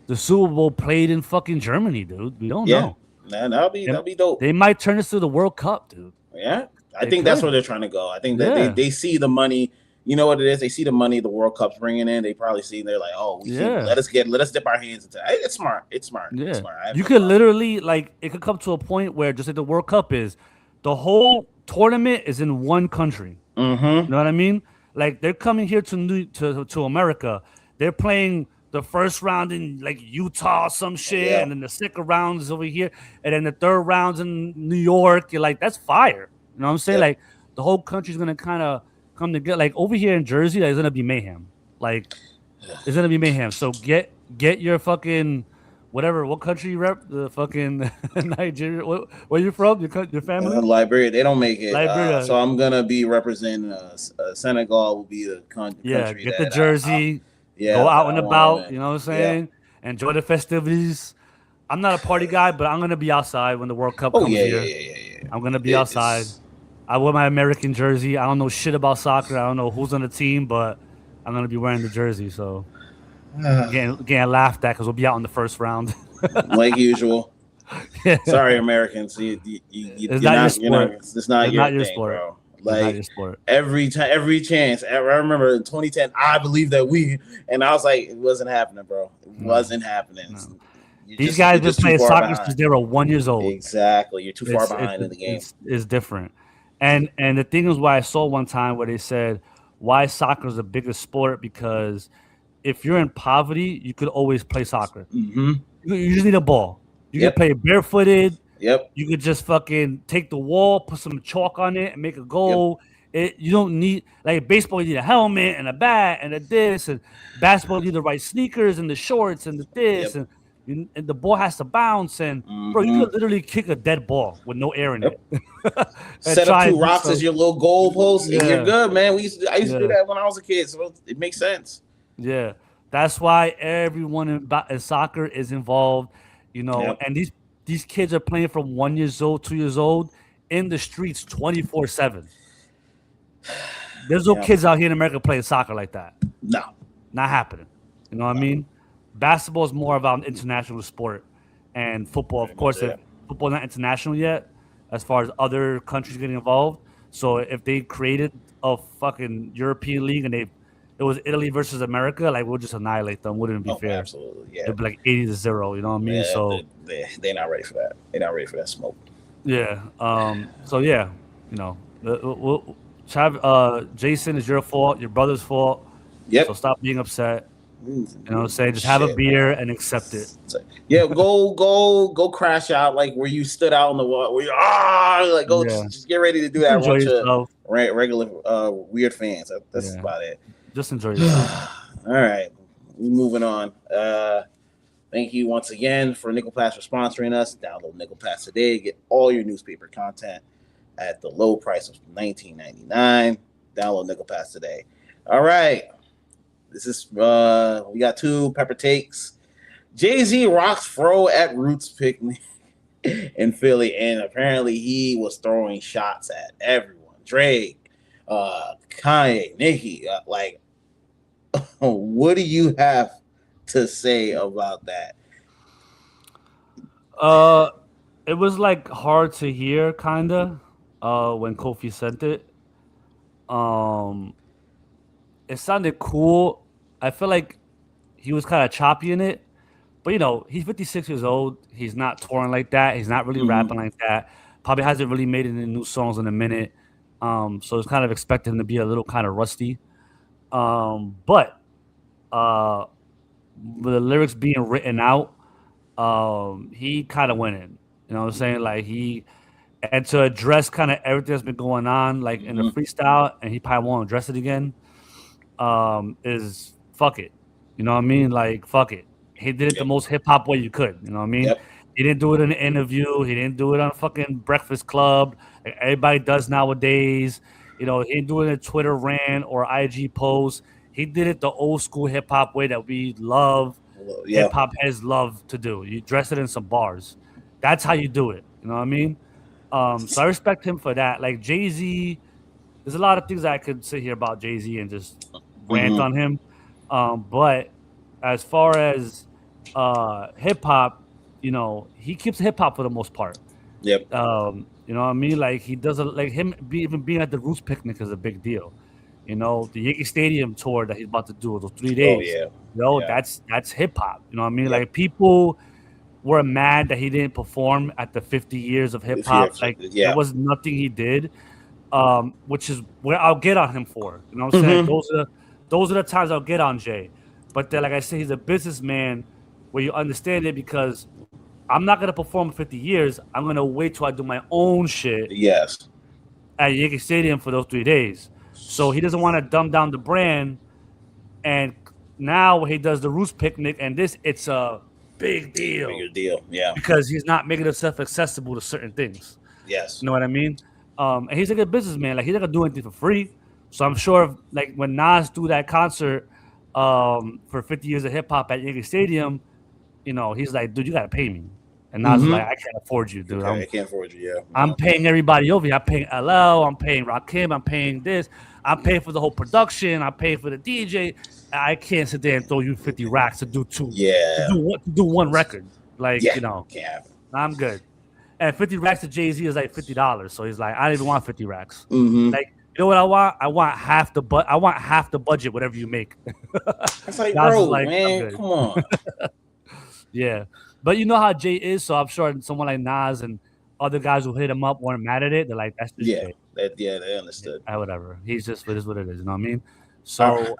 the Super Bowl played in fucking Germany, dude. We don't know. Man, that'll be dope. They might turn this to the World Cup, dude. Yeah, I think that's where they're trying to go. I think that they see the money. You know what it is? They see the money the World Cup's bringing in. They probably see they're like, oh, let us dip our hands into it. It's smart. Yeah. It's smart. You could literally it could come to a point where just like the World Cup is, the whole tournament is in one country. Mm-hmm. You know what I mean? Like they're coming here to America. They're playing the first round in like Utah or some shit, and then the second round is over here, and then the third round's in New York. You're like, that's fire. You know what I'm saying? Like the whole country's gonna kind of come together. Like over here in Jersey, there's gonna be mayhem. Like it's gonna be mayhem. So get your fucking whatever. What country you rep? The fucking Nigeria. Where you from? Your family? Liberia. They don't make it. Liberia. So I'm gonna be representing Senegal. Will be the country. Yeah, get the jersey. Yeah, go out and about, you know what I'm saying? Yeah. Enjoy the festivities. I'm not a party guy, but I'm gonna be outside when the World Cup comes here. Yeah. I'm gonna be outside. I wear my American jersey. I don't know shit about soccer. I don't know who's on the team, but I'm gonna be wearing the jersey. So getting laughed at because we'll be out in the first round, like usual. Sorry, Americans. It's not your thing, sport. Bro. Like every chance. I remember in 2010, I believe that and I was like, it wasn't happening, bro. It wasn't happening. No. These guys just playing soccer since they were 1 year old. Exactly, you're too far behind in the game. It's different, and the thing is, why I saw one time where they said why soccer is the biggest sport, because if you're in poverty, you could always play soccer. Mm-hmm. You just need a ball. You can play barefooted. Yep. You could just fucking take the wall, put some chalk on it, and make a goal. You don't need, like baseball, you need a helmet and a bat and a this, and basketball, you need the right sneakers and the shorts and the this, and the ball has to bounce. And bro, you could literally kick a dead ball with no air in it. Set up 2 rocks as your little goal post, and you're good, man. I used to do that when I was a kid, so it makes sense. Yeah, that's why everyone in soccer is involved, and these kids are playing from 1 year old, 2 years old in the streets 24/7. There's no kids out here in America playing soccer like that. No. Not happening. You know what I mean? Basketball is more about an international sport. And football, of course, football not international yet as far as other countries getting involved. So if they created a fucking European league and it was Italy versus America, like we'll just annihilate them. Wouldn't be fair. Absolutely, yeah. It'd be like 80-0. You know what I mean? Yeah, so they're not ready for that. They're not ready for that smoke. Yeah. So yeah, Jason, is your fault. Your brother's fault. Yep. So stop being upset. You know what I'm saying? Just have a beer and accept it. Yeah, go crash out like where you stood out on the wall. Where you just get ready to do that. Enjoy yourself. Regular weird fans. That's about it. Just enjoy yourself. All right, we're moving on. Thank you once again for Nickel Pass for sponsoring us. Download Nickel Pass today. Get all your newspaper content at the low price of $19.99. Download Nickel Pass today. All right. This is we got 2 pepper takes. Jay-Z rocks fro at Roots picnic in Philly, and apparently he was throwing shots at everyone. Drake, Kanye, Nicki. What do you have to say about that? It was like hard to hear, kinda, when Kofi sent it. It sounded cool. I feel like he was kind of choppy in it, but he's 56 years old. He's not touring like that. He's not really rapping like that. Probably hasn't really made any new songs in a minute. So it's kind of expecting him to be a little kind of rusty. But with the lyrics being written out, he kind of went in. You know what I'm saying? Like and to address kind of everything that's been going on, like in the freestyle, and he probably won't address it again. Is fuck it. You know what I mean? Like fuck it. He did it the most hip hop way you could. You know what I mean? Yep. He didn't do it in an interview. He didn't do it on a fucking Breakfast Club. Like everybody does nowadays. You know, he didn't do it in a Twitter rant or IG post. He did it the old school hip hop way that we love. Hip hop heads love to do. You dress it in some bars. That's how you do it. You know what I mean? So I respect him for that. Like Jay-Z, there's a lot of things I could sit here about Jay-Z and just rant on him. But as far as hip hop, you know, he keeps hip hop for the most part. Yep. You know what I mean? Like he doesn't like him even being at the Roots picnic is a big deal. You know, the Yankee Stadium tour that he's about to do those 3 days. Oh yeah. You know, that's hip hop. You know what I mean? Like people were mad that he didn't perform at the 50 years of hip hop. Like there was nothing he did. Which is where I'll get on him for. You know what I'm saying? Those are the times I'll get on Jay. But then, like I said, he's a businessman where you understand it because I'm not gonna perform 50 years. I'm gonna wait till I do my own shit. Yes. At Yankee Stadium for those 3 days. So he doesn't want to dumb down the brand. And now when he does the Roots picnic and this, it's a big deal. Bigger deal, yeah. Because he's not making himself accessible to certain things. Yes. You know what I mean? And he's a good businessman. Like he's not gonna do anything for free. So I'm sure, like when Nas do that concert for 50 years of hip hop at Yankee Stadium, you know, he's like, dude, you gotta pay me. And Nas is like, I can't afford you, dude. Okay, I can't afford you. Yeah. I'm paying everybody over here. I'm paying LL. I'm paying Rakim. I'm paying this. I'm paying for the whole production. I'm paying for the DJ. I can't sit there and throw you 50 racks to do two. Yeah. To do one record. Like you know, can't happen. I'm good. And 50 racks to Jay-Z is like $50. So he's like, I don't even want 50 racks. Like, you know what I want? I want half the budget, whatever you make. It's like, bro, like, man, come on. Yeah. But you know how Jay is, so I'm sure someone like Nas and other guys who hit him up weren't mad at it. They're like, that's just Jay. They understood. Whatever. He's just, it is what it is. You know what I mean? So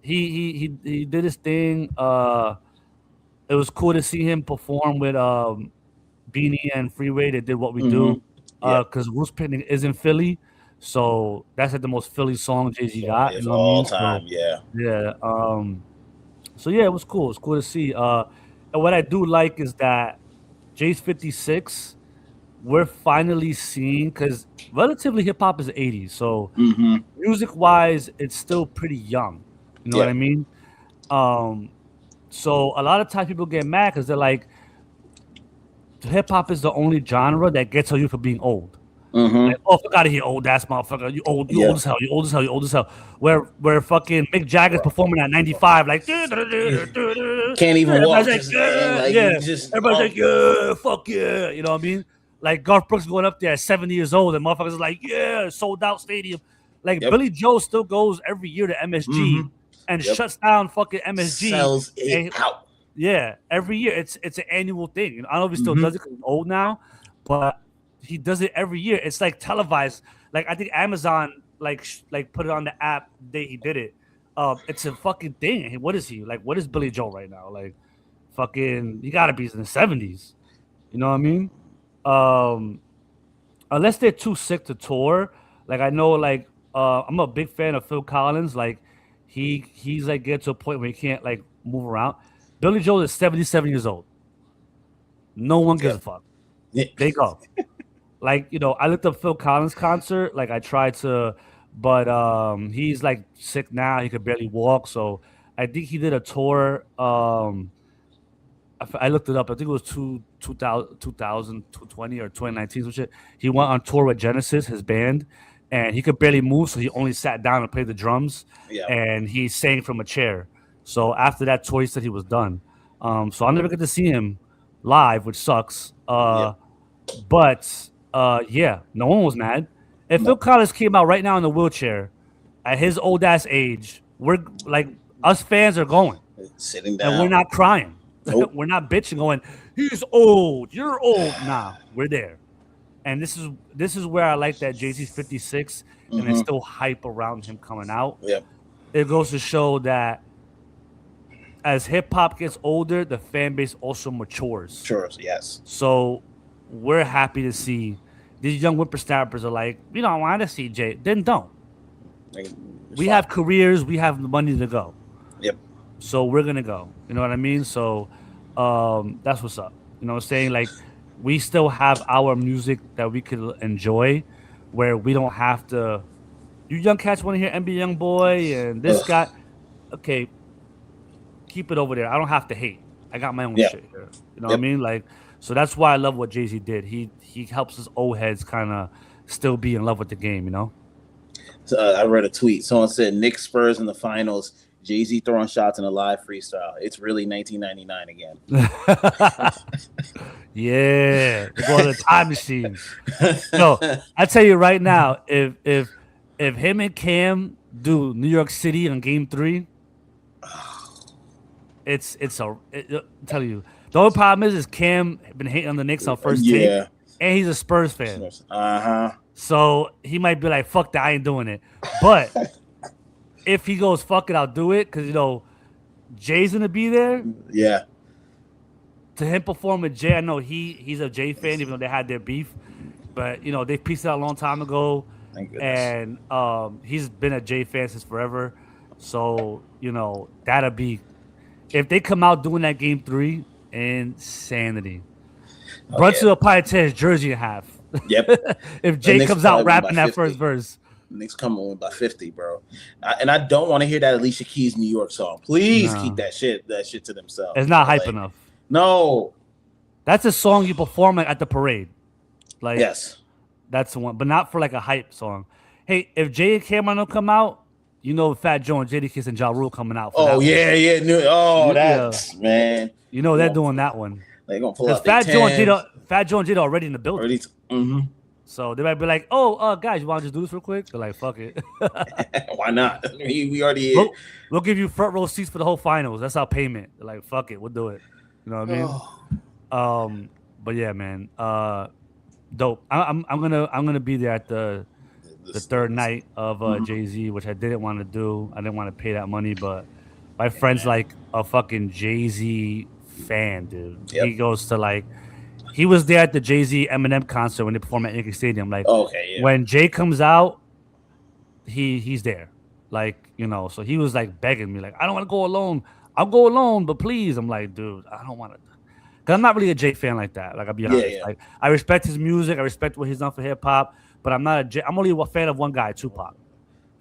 he did his thing. It was cool to see him perform with Beanie and Freeway. They did What We Do. Because Roots Picnic is in Philly. So that's like the most Philly song Jay-Z got. You know all time, Yeah. So yeah, it was cool. It was cool to see. And what I do like is that Jay's 56, we're finally seeing, because relatively hip hop is the 80s. So music wise, it's still pretty young. You know what I mean? So a lot of times people get mad because they're like, hip hop is the only genre that gets on you for being old. Like, oh, fuck out of here, old ass motherfucker. You old as hell. You old as hell. You old as hell. Where fucking Mick Jagger's performing at 95, like can't even walk. Like, everybody's like, yeah, fuck yeah. You know what I mean? Like Garth Brooks going up there at 70 years old, and motherfuckers are like, yeah, sold out stadium. Like Billy Joe still goes every year to MSG and shuts down fucking MSG. Sells it out. Yeah, every year. It's an annual thing. You know, I don't know if he still does it because he's old now, but he does it every year. It's like televised. Like I think Amazon like put it on the app the day he did it. It's a fucking thing. What is he? Like, what is Billy Joel right now? Like, fucking, he gotta be in the 70s. You know what I mean? Unless they're too sick to tour. Like I know, like I'm a big fan of Phil Collins. Like he's like get to a point where he can't like move around. Billy Joel is 77 years old. No one gives a fuck. They go. Like, you know, I looked up Phil Collins' concert. Like, I tried to, but he's like sick now. He could barely walk. So I think he did a tour. I looked it up. I think it was 2020 or 2019. Some shit. He went on tour with Genesis, his band, and he could barely move. So he only sat down and played the drums. And he sang from a chair. So after that tour, he said he was done. So I'll never get to see him live, which sucks. But yeah, no one was mad. If Phil Collins came out right now in a wheelchair at his old ass age, we're like, us fans are going, sitting down, and we're not crying. Nope. We're not bitching, going, he's old, you're old. Nah, we're there. And this is where I like that Jay-Z's 56 and there's still hype around him coming out. Yep. It goes to show that as hip hop gets older, the fan base also matures. Sure. Yes. So we're happy to see these young whippersnappers are like, we don't want to see Jay. Then don't. We have careers. We have the money to go. Yep. So we're gonna go. You know what I mean? So that's what's up. You know what I'm saying? Like we still have our music that we could enjoy, where we don't have to. You young cats want to hear NBA YoungBoy and this guy. Okay, keep it over there. I don't have to hate. I got my own shit here. You know what I mean? Like, so that's why I love what Jay-Z did. He helps his old heads kind of still be in love with the game. You know. I read a tweet. Someone said Knicks Spurs in the finals. Jay-Z throwing shots in a live freestyle. It's really 1999 again. Yeah, go to the time machine. No, I tell you right now, if him and Cam do New York City on Game 3, I'm telling you. The only problem is Cam been hating on the Knicks on first take, and he's a Spurs fan. So he might be like, "Fuck that, I ain't doing it." But if he goes, "Fuck it, I'll do it," because Jay's gonna be there. Yeah. To him perform with Jay, I know he's a Jay fan, even though they had their beef. But they pieced it out a long time ago, and he's been a Jay fan since forever. So that'll be if they come out doing that Game 3, insanity. Brunson will probably tear his jersey in half. Yep. If Jay comes out rapping that first verse. Knicks come on by 50, bro. And I don't want to hear that Alicia Keys New York song. Please keep that shit to themselves. It's not hype enough. No. That's a song you perform at the parade. Like yes. That's the one, but not for like a hype song. Hey, if Jay and Cameron don't come out, Fat Joe and Jadakiss and Ja Rule coming out. For that's man. They're doing that one. They're gonna pull out Fat Joe and Jada already in the building. Mm-hmm. So they might be like, "Oh, guys, you want to just do this real quick?" They're like, "Fuck it." Why not? We already here. We'll give you front row seats for the whole finals. That's our payment. They're like, "Fuck it, we'll do it." You know what I mean? But yeah, man. Dope. I'm gonna be there at the third night of Jay-Z, which I didn't want to do. I didn't want to pay that money, but my friend's like a fucking Jay-Z fan, dude. Yep. He goes to he was there at the Jay-Z Eminem concert when they performed at Yankee Stadium. When Jay comes out, he's there. So he was begging me, I don't want to go alone. I'll go alone, but please. I'm like, dude, I don't want to. Because I'm not really a Jay fan like that. I'll be honest. Yeah. I respect his music. I respect what he's done for hip hop, but I'm not a Jay. I'm only a fan of one guy, Tupac.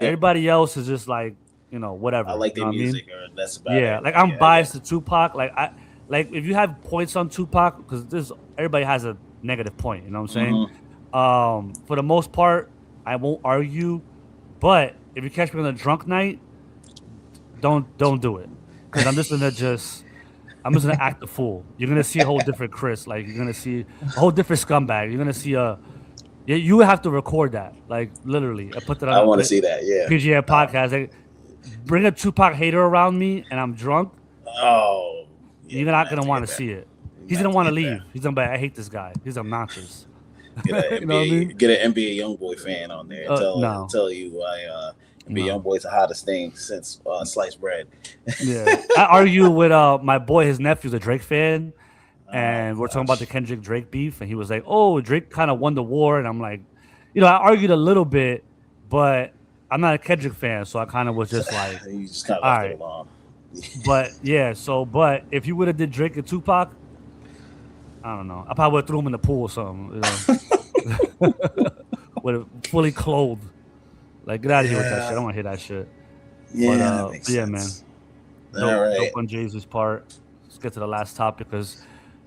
Yeah. Everybody else is just whatever. I like their music, or that's about it. Yeah, I'm biased to Tupac. If you have points on Tupac, because everybody has a negative point. You know what I'm saying? For the most part, I won't argue. But if you catch me on a drunk night, don't do it. Because I'm just gonna act the fool. You're gonna see a whole different Chris. You're gonna see a whole different scumbag. You're gonna see you have to record that. Literally. I put that on. I want to see that. Yeah. PGN podcast. Bring a Tupac hater around me, and I'm drunk. Oh. Yeah, you're not gonna want to see it. He's gonna want to leave. He's gonna be like, I hate this guy. He's obnoxious. Get an NBA YoungBoy fan on there. Tell you why NBA YoungBoy's the hottest thing since sliced bread. Yeah, I argue with my boy. His nephew's a Drake fan, and we're talking about the Kendrick Drake beef, and he was like, "Oh, Drake kind of won the war," and I'm like, I argued a little bit, but I'm not a Kendrick fan, so I kind of was just like, you just kind of left it alone. But yeah, but if you would have did Drake and Tupac, I don't know. I probably would have threw him in the pool or something. With it fully clothed. Get out of here with that shit. I don't want to hear that shit. Yeah, that makes sense. Man. Dope on Jay's part. Let's get to the last topic because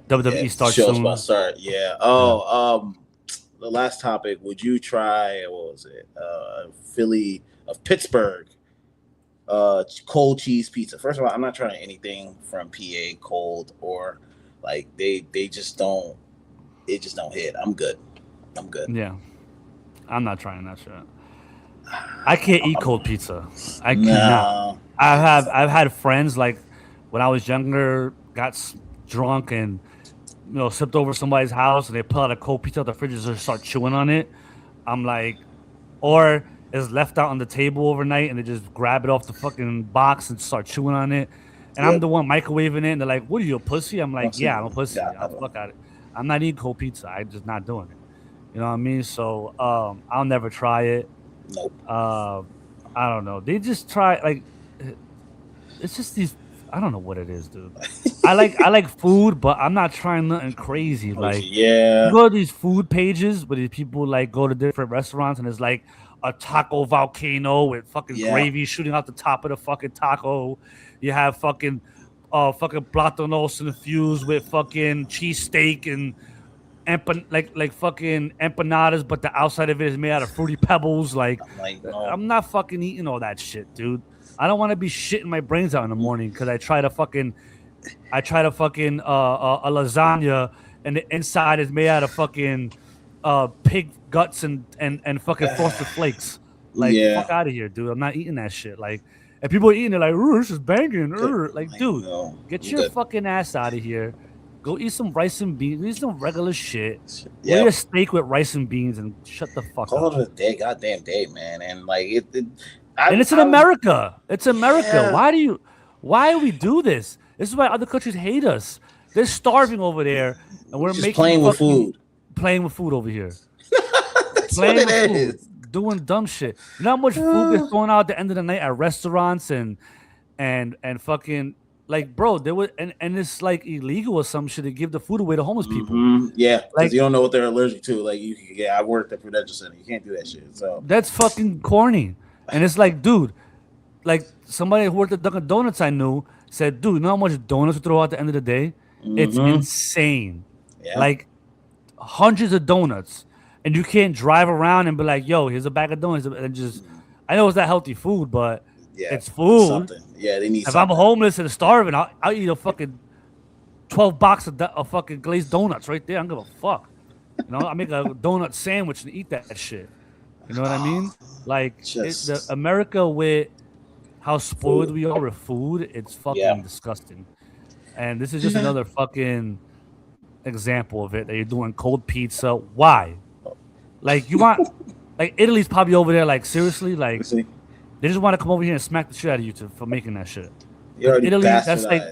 WWE starts soon. Show's about to start. Yeah. The last topic. Would you try? What was it? Pittsburgh. Cold cheese pizza. First of all, I'm not trying anything from PA cold or they just don't. It just don't hit. I'm good. Yeah, I'm not trying that shit. I can't eat cold pizza. I cannot. No. I've had friends when I was younger got drunk and slipped over somebody's house and they pull out a cold pizza out the fridge and just start chewing on it. I'm like, or it's left out on the table overnight and they just grab it off the fucking box and start chewing on it. And I'm Yep. the one microwaving it and they're like, "What are you, a pussy?" I'm like, Once "Yeah, I'm a again, pussy. God, I'll fuck out it. I'm not eating cold pizza. I'm just not doing it." You know what I mean? So I'll never try it. nope. I don't know. They just try like it's just these. I don't know what it is, dude. I like food, but I'm not trying nothing crazy. Like you Yeah. go to these food pages where these people like go to different restaurants and it's like a taco volcano with fucking Yeah. gravy shooting out the top of the fucking taco. You have fucking platanos infused with fucking cheesesteak and like fucking empanadas, but the outside of it is made out of fruity pebbles. Like I'm like, no. I'm not fucking eating all that shit, dude. I don't want to be shitting my brains out in the morning because I try to fucking a lasagna and the inside is made out of fucking pig guts and fucking frosted flakes. Like Yeah. fuck out of here, dude. I'm not eating that shit. Like and people are eating it like, "Ooh, this is banging." Like, dude, no, get I'm your good. fucking ass out of here. Go eat some rice and beans. Eat some regular shit. Yeah. Eat a steak with rice and beans and shut the fuck Call up. it a day, goddamn day, man. And like And it's in America. It's America. Yeah. Why do we do this? This is why other countries hate us. They're starving over there, and we're Just making playing with fucking- food. Playing with food over here. That's Playing what with it food. is. Doing dumb shit. You know how much food gets thrown out at the end of the night at restaurants and fucking like, bro, there was and it's like illegal or some shit to give the food away to homeless people. Mhm. Yeah, because Like- you don't know what they're allergic to. Like, I worked at Prudential Center. You can't do that shit. So That's fucking corny. And it's like, dude, like somebody who worked at Dunkin' Donuts I knew said, dude, you know how much donuts we throw out at the end of the day? It's Mhm. insane. yeah, Like hundreds of donuts. And you can't drive around and be like, yo, here's a bag of donuts. And just, I know it's not healthy food, but yeah, it's food. Something. Yeah, they need. If something. I'm homeless and starving, I'll eat a fucking 12 box of fucking glazed donuts right there. I don't give a fuck. You know, I make a donut sandwich and eat that shit. You know what I mean? Like the America with how spoiled we are with food, it's fucking disgusting. And this is just another fucking example of it that you're doing cold pizza. Why? Like you want like Italy's probably over there, like seriously, like See, they just want to come over here and smack the shit out of you for making that shit. you already Italy, bastardized. that's like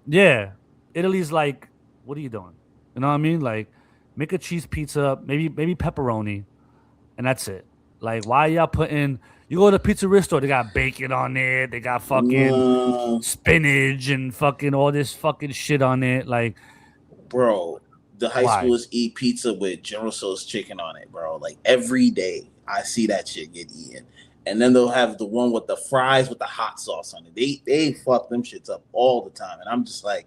yeah. Italy's like, what are you doing? You know what I mean? Like make a cheese pizza, maybe pepperoni, and that's it. Like why y'all putting you go to the pizzeria store, they got bacon on it, they got fucking spinach and fucking all this fucking shit on it. Like bro, the high Why? schoolers eat pizza with General Tso's chicken on it, bro. Like every day, I see that shit get eaten. And then they'll have the one with the fries with the hot sauce on it. They fuck them shits up all the time, and I'm just like,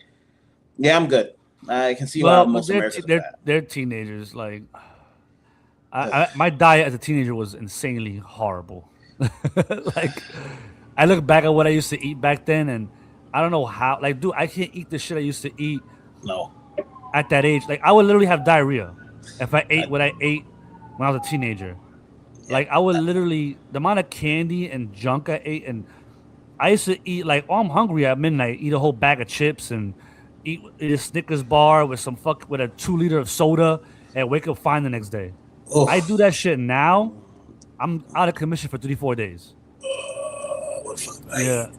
yeah, I'm good. I can see why most Americans are fat. they're teenagers. Like, my diet as a teenager was insanely horrible. Like, I look back at what I used to eat back then, and I don't know how. Like, dude, I can't eat the shit I used to eat No, at that age. Like, I would literally have diarrhea if I ate what I ate when I was a teenager. Like, I would literally the amount of candy and junk I ate, and I used to eat like, oh, I'm hungry at midnight. Eat a whole bag of chips and eat a Snickers bar with with a 2 liter of soda, and wake up fine the next day. Oof. I do that shit now. I'm out of commission for 3-4 days. What the fuck?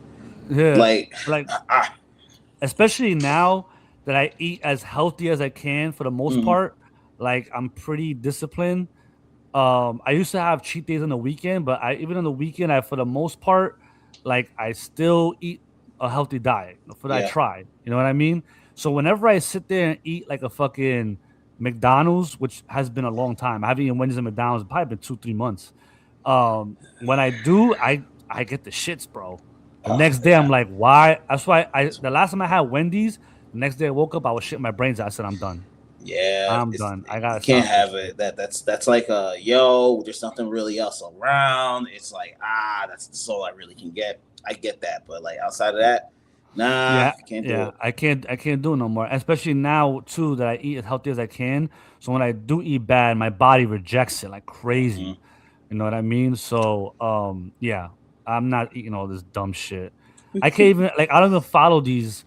Yeah. Like, Especially now that I eat as healthy as I can for the most Mhm. part. Like I'm pretty disciplined. I used to have cheat days on the weekend, but even on the weekend, for the most part, like I still eat a healthy diet. I Yeah. try. You know what I mean? So whenever I sit there and eat like a fucking McDonald's, which has been a long time, I haven't eaten Wendy's and McDonald's. It's probably been 2-3 months. When I do, I get the shits, bro. The next day, I'm like, why? That's why the last time I had Wendy's, the next day I woke up, I was shitting my brains out. I said, I'm done. yeah, I'm done. I gotta. Can't stop have this it. That's like yo. There's nothing really else around. It's like that's all I really can get. I get that, but like outside of that, nah, I can't do it. I can't do it no more. Especially now too that I eat as healthy as I can. So when I do eat bad, my body rejects it like crazy. Mhm. You know what I mean? So yeah, I'm not eating all this dumb shit. I can't even I don't even follow these.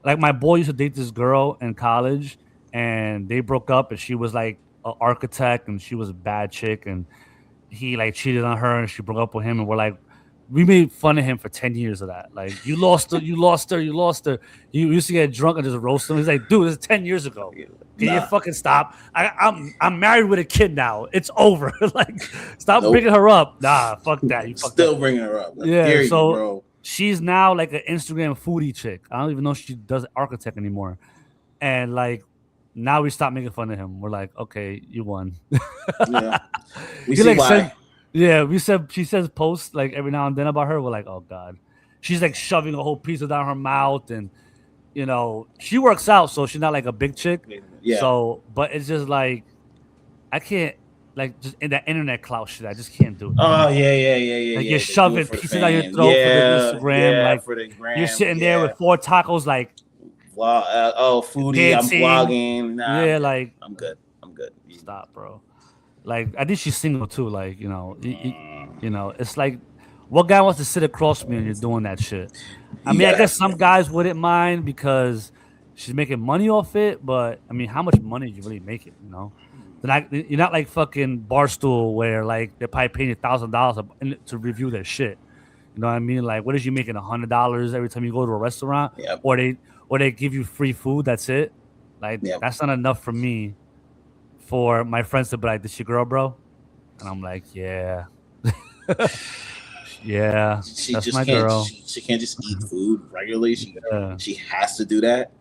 Like my boy used to date this girl in college, and they broke up, and she was like an architect, and she was a bad chick, and he like cheated on her, and she broke up with him, and we're like, we made fun of him for 10 years of that. Like, you lost her, you lost her, you lost her. You used to get drunk and just roast him. He's like, dude, this is 10 years ago. Can you fucking stop? I'm married with a kid now. It's over. Like, stop bringing her up. Nah, fuck that. You still bringing her up. Yeah, so bro. She's now like an Instagram foodie chick. I don't even know if she does architect anymore. And like, now we stop making fun of him. We're like, okay, you won. Yeah, we see why. She says posts like every now and then about her. We're like, oh god, she's like shoving a whole pizza down her mouth, and you know she works out, so she's not like a big chick. Yeah. So, but it's just like I can't like just in that internet clout shit. I just can't do it. Oh yeah. Like you're shoving pizza down your throat for the Instagram. Like for the gram, you're sitting there with 4 tacos. Like, foodie. I'm vlogging. Nah, like I'm good. Stop, bro. Like, I think she's single too. Like, you know, it's like, what guy wants to sit across from me and you're doing that shit? I mean, I guess some guys wouldn't mind because she's making money off it, but I mean, how much money do you really make it? You know, you're not like fucking Barstool where like they're probably paying $1,000 to review their shit. You know what I mean? Like, what is you making $100 every time you go to a restaurant? Yep. Or they give you free food? That's it. Like, that's not enough for me. For my friends to be like, "This your girl, bro?" And I'm like, "Yeah, yeah, that's my girl." She can't just eat food regularly. She has to do that.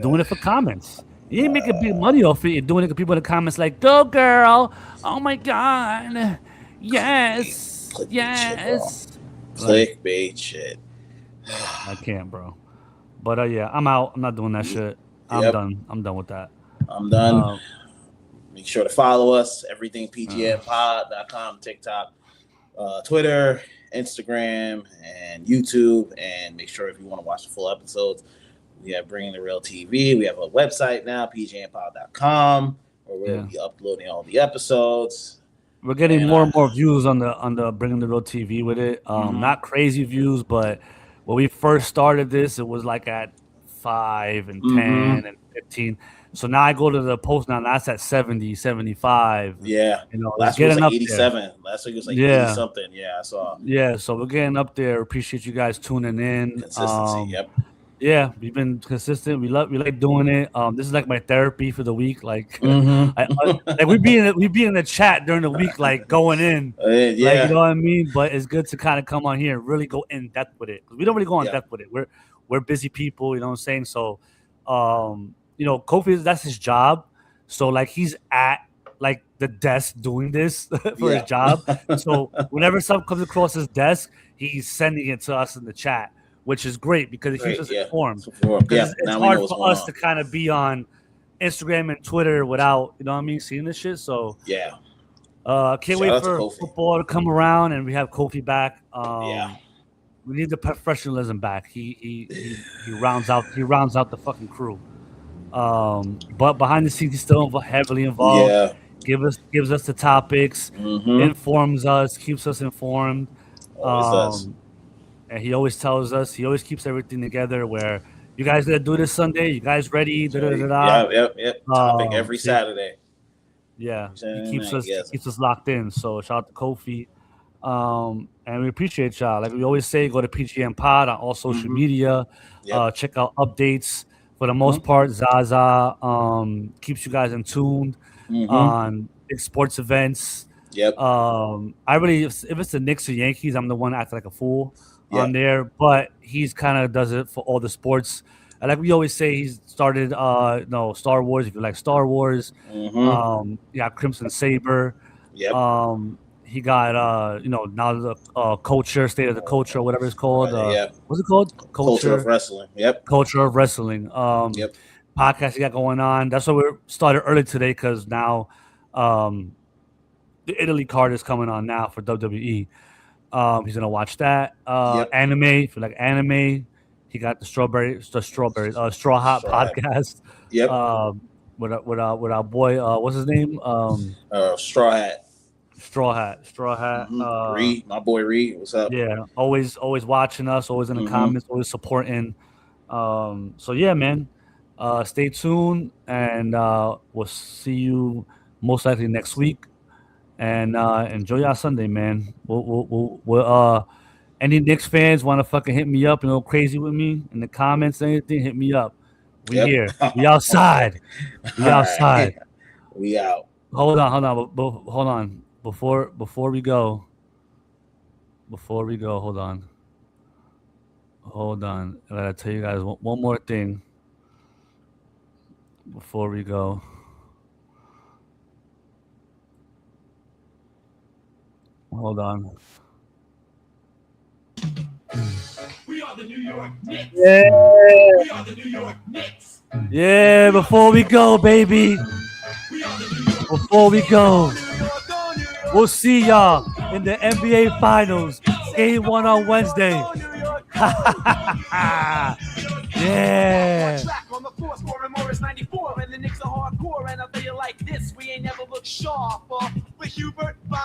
Doing it for comments. You ain't making big money off it. You're doing it for people in the comments like, "Go, girl! Oh my god, yes, yes." Clickbait shit. I can't, bro. But yeah, I'm out. I'm not doing that shit. I'm done. I'm done with that. I'm done. Make sure to follow us, everything PGNpod.com, TikTok, Twitter, Instagram, and YouTube. And make sure if you want to watch the full episodes, we have Bringing the Real TV. We have a website now, PGNpod.com, where we'll be uploading all the episodes. We're getting more and more views on the Bringing the Real TV with it. Not crazy views, but when we first started this, it was like at 5 and 10 and 15. So now I go to the post now, and that's at 70, 75. Yeah. You know, last week was like 87. There. Last week was like 80 something. Yeah, I saw. Yeah, so we're getting up there. Appreciate you guys tuning in. Consistency, Yeah, we've been consistent. We like doing it. This is like my therapy for the week. Like, like we be in the chat during the week, like going in. Like, you know what I mean? But it's good to kind of come on here and really go in depth with it. We don't really go in depth with it. We're busy people, you know what I'm saying? So, you know, Kofi, that's his job. So like he's at like the desk doing this for his job. So whenever something comes across his desk, he's sending it to us in the chat, which is great because it keeps us informed. It's hard for us to kind of be on Instagram and Twitter without, you know what I mean, seeing this shit. So can't wait for football to come around and we have Kofi back. We need the professionalism back. He rounds out the fucking crew. But behind the scenes, he's still heavily involved. Gives us the topics, informs us, keeps us informed. Always does. And he always tells us, he always keeps everything together. Where you guys gonna do this Sunday? You guys ready? Topic every Saturday. Yeah, he keeps us locked in. So shout out to Kofi. And we appreciate y'all. Like we always say, go to PGN Pod on all social media. Check out updates. For the most part, Zaza keeps you guys in tune on big sports events. I really, if it's the Knicks or Yankees, I'm the one acting like a fool on there. But he's kind of does it for all the sports. And like we always say, he's started, Star Wars. If you like Star Wars, Crimson Saber. He got, now the culture, state of the culture, whatever it's called. What's it called? Culture of Wrestling. Culture of Wrestling. Podcast he got going on. That's why we started early today because now the Italy card is coming on now for WWE. He's going to watch that. Anime, if you like anime, he got the Straw Hot podcast. With our boy, what's his name? Straw Hat. Straw Hat. Reed, my boy Reed, what's up? Yeah, always watching us, always in the comments, always supporting. So yeah, man. Stay tuned, and we'll see you most likely next week. And enjoy your Sunday, man. We'll any Knicks fans want to fucking hit me up and go crazy with me in the comments, anything, hit me up. We here. We outside. We outside. Right. We out. Hold on. Before we go. Hold on. I gotta tell you guys one more thing before we go. Hold on. We are the New York Knicks. Yeah. We are the New York Knicks. Yeah, before we go, baby. We are the New York Before we go, we'll see y'all in the NBA Finals. Game 1 on Wednesday. Yeah. Track on the floor, scoring Morris 94, and the Knicks are hardcore. And I'll tell you like this: we ain't never looked sharper. With Hubert, Bonner.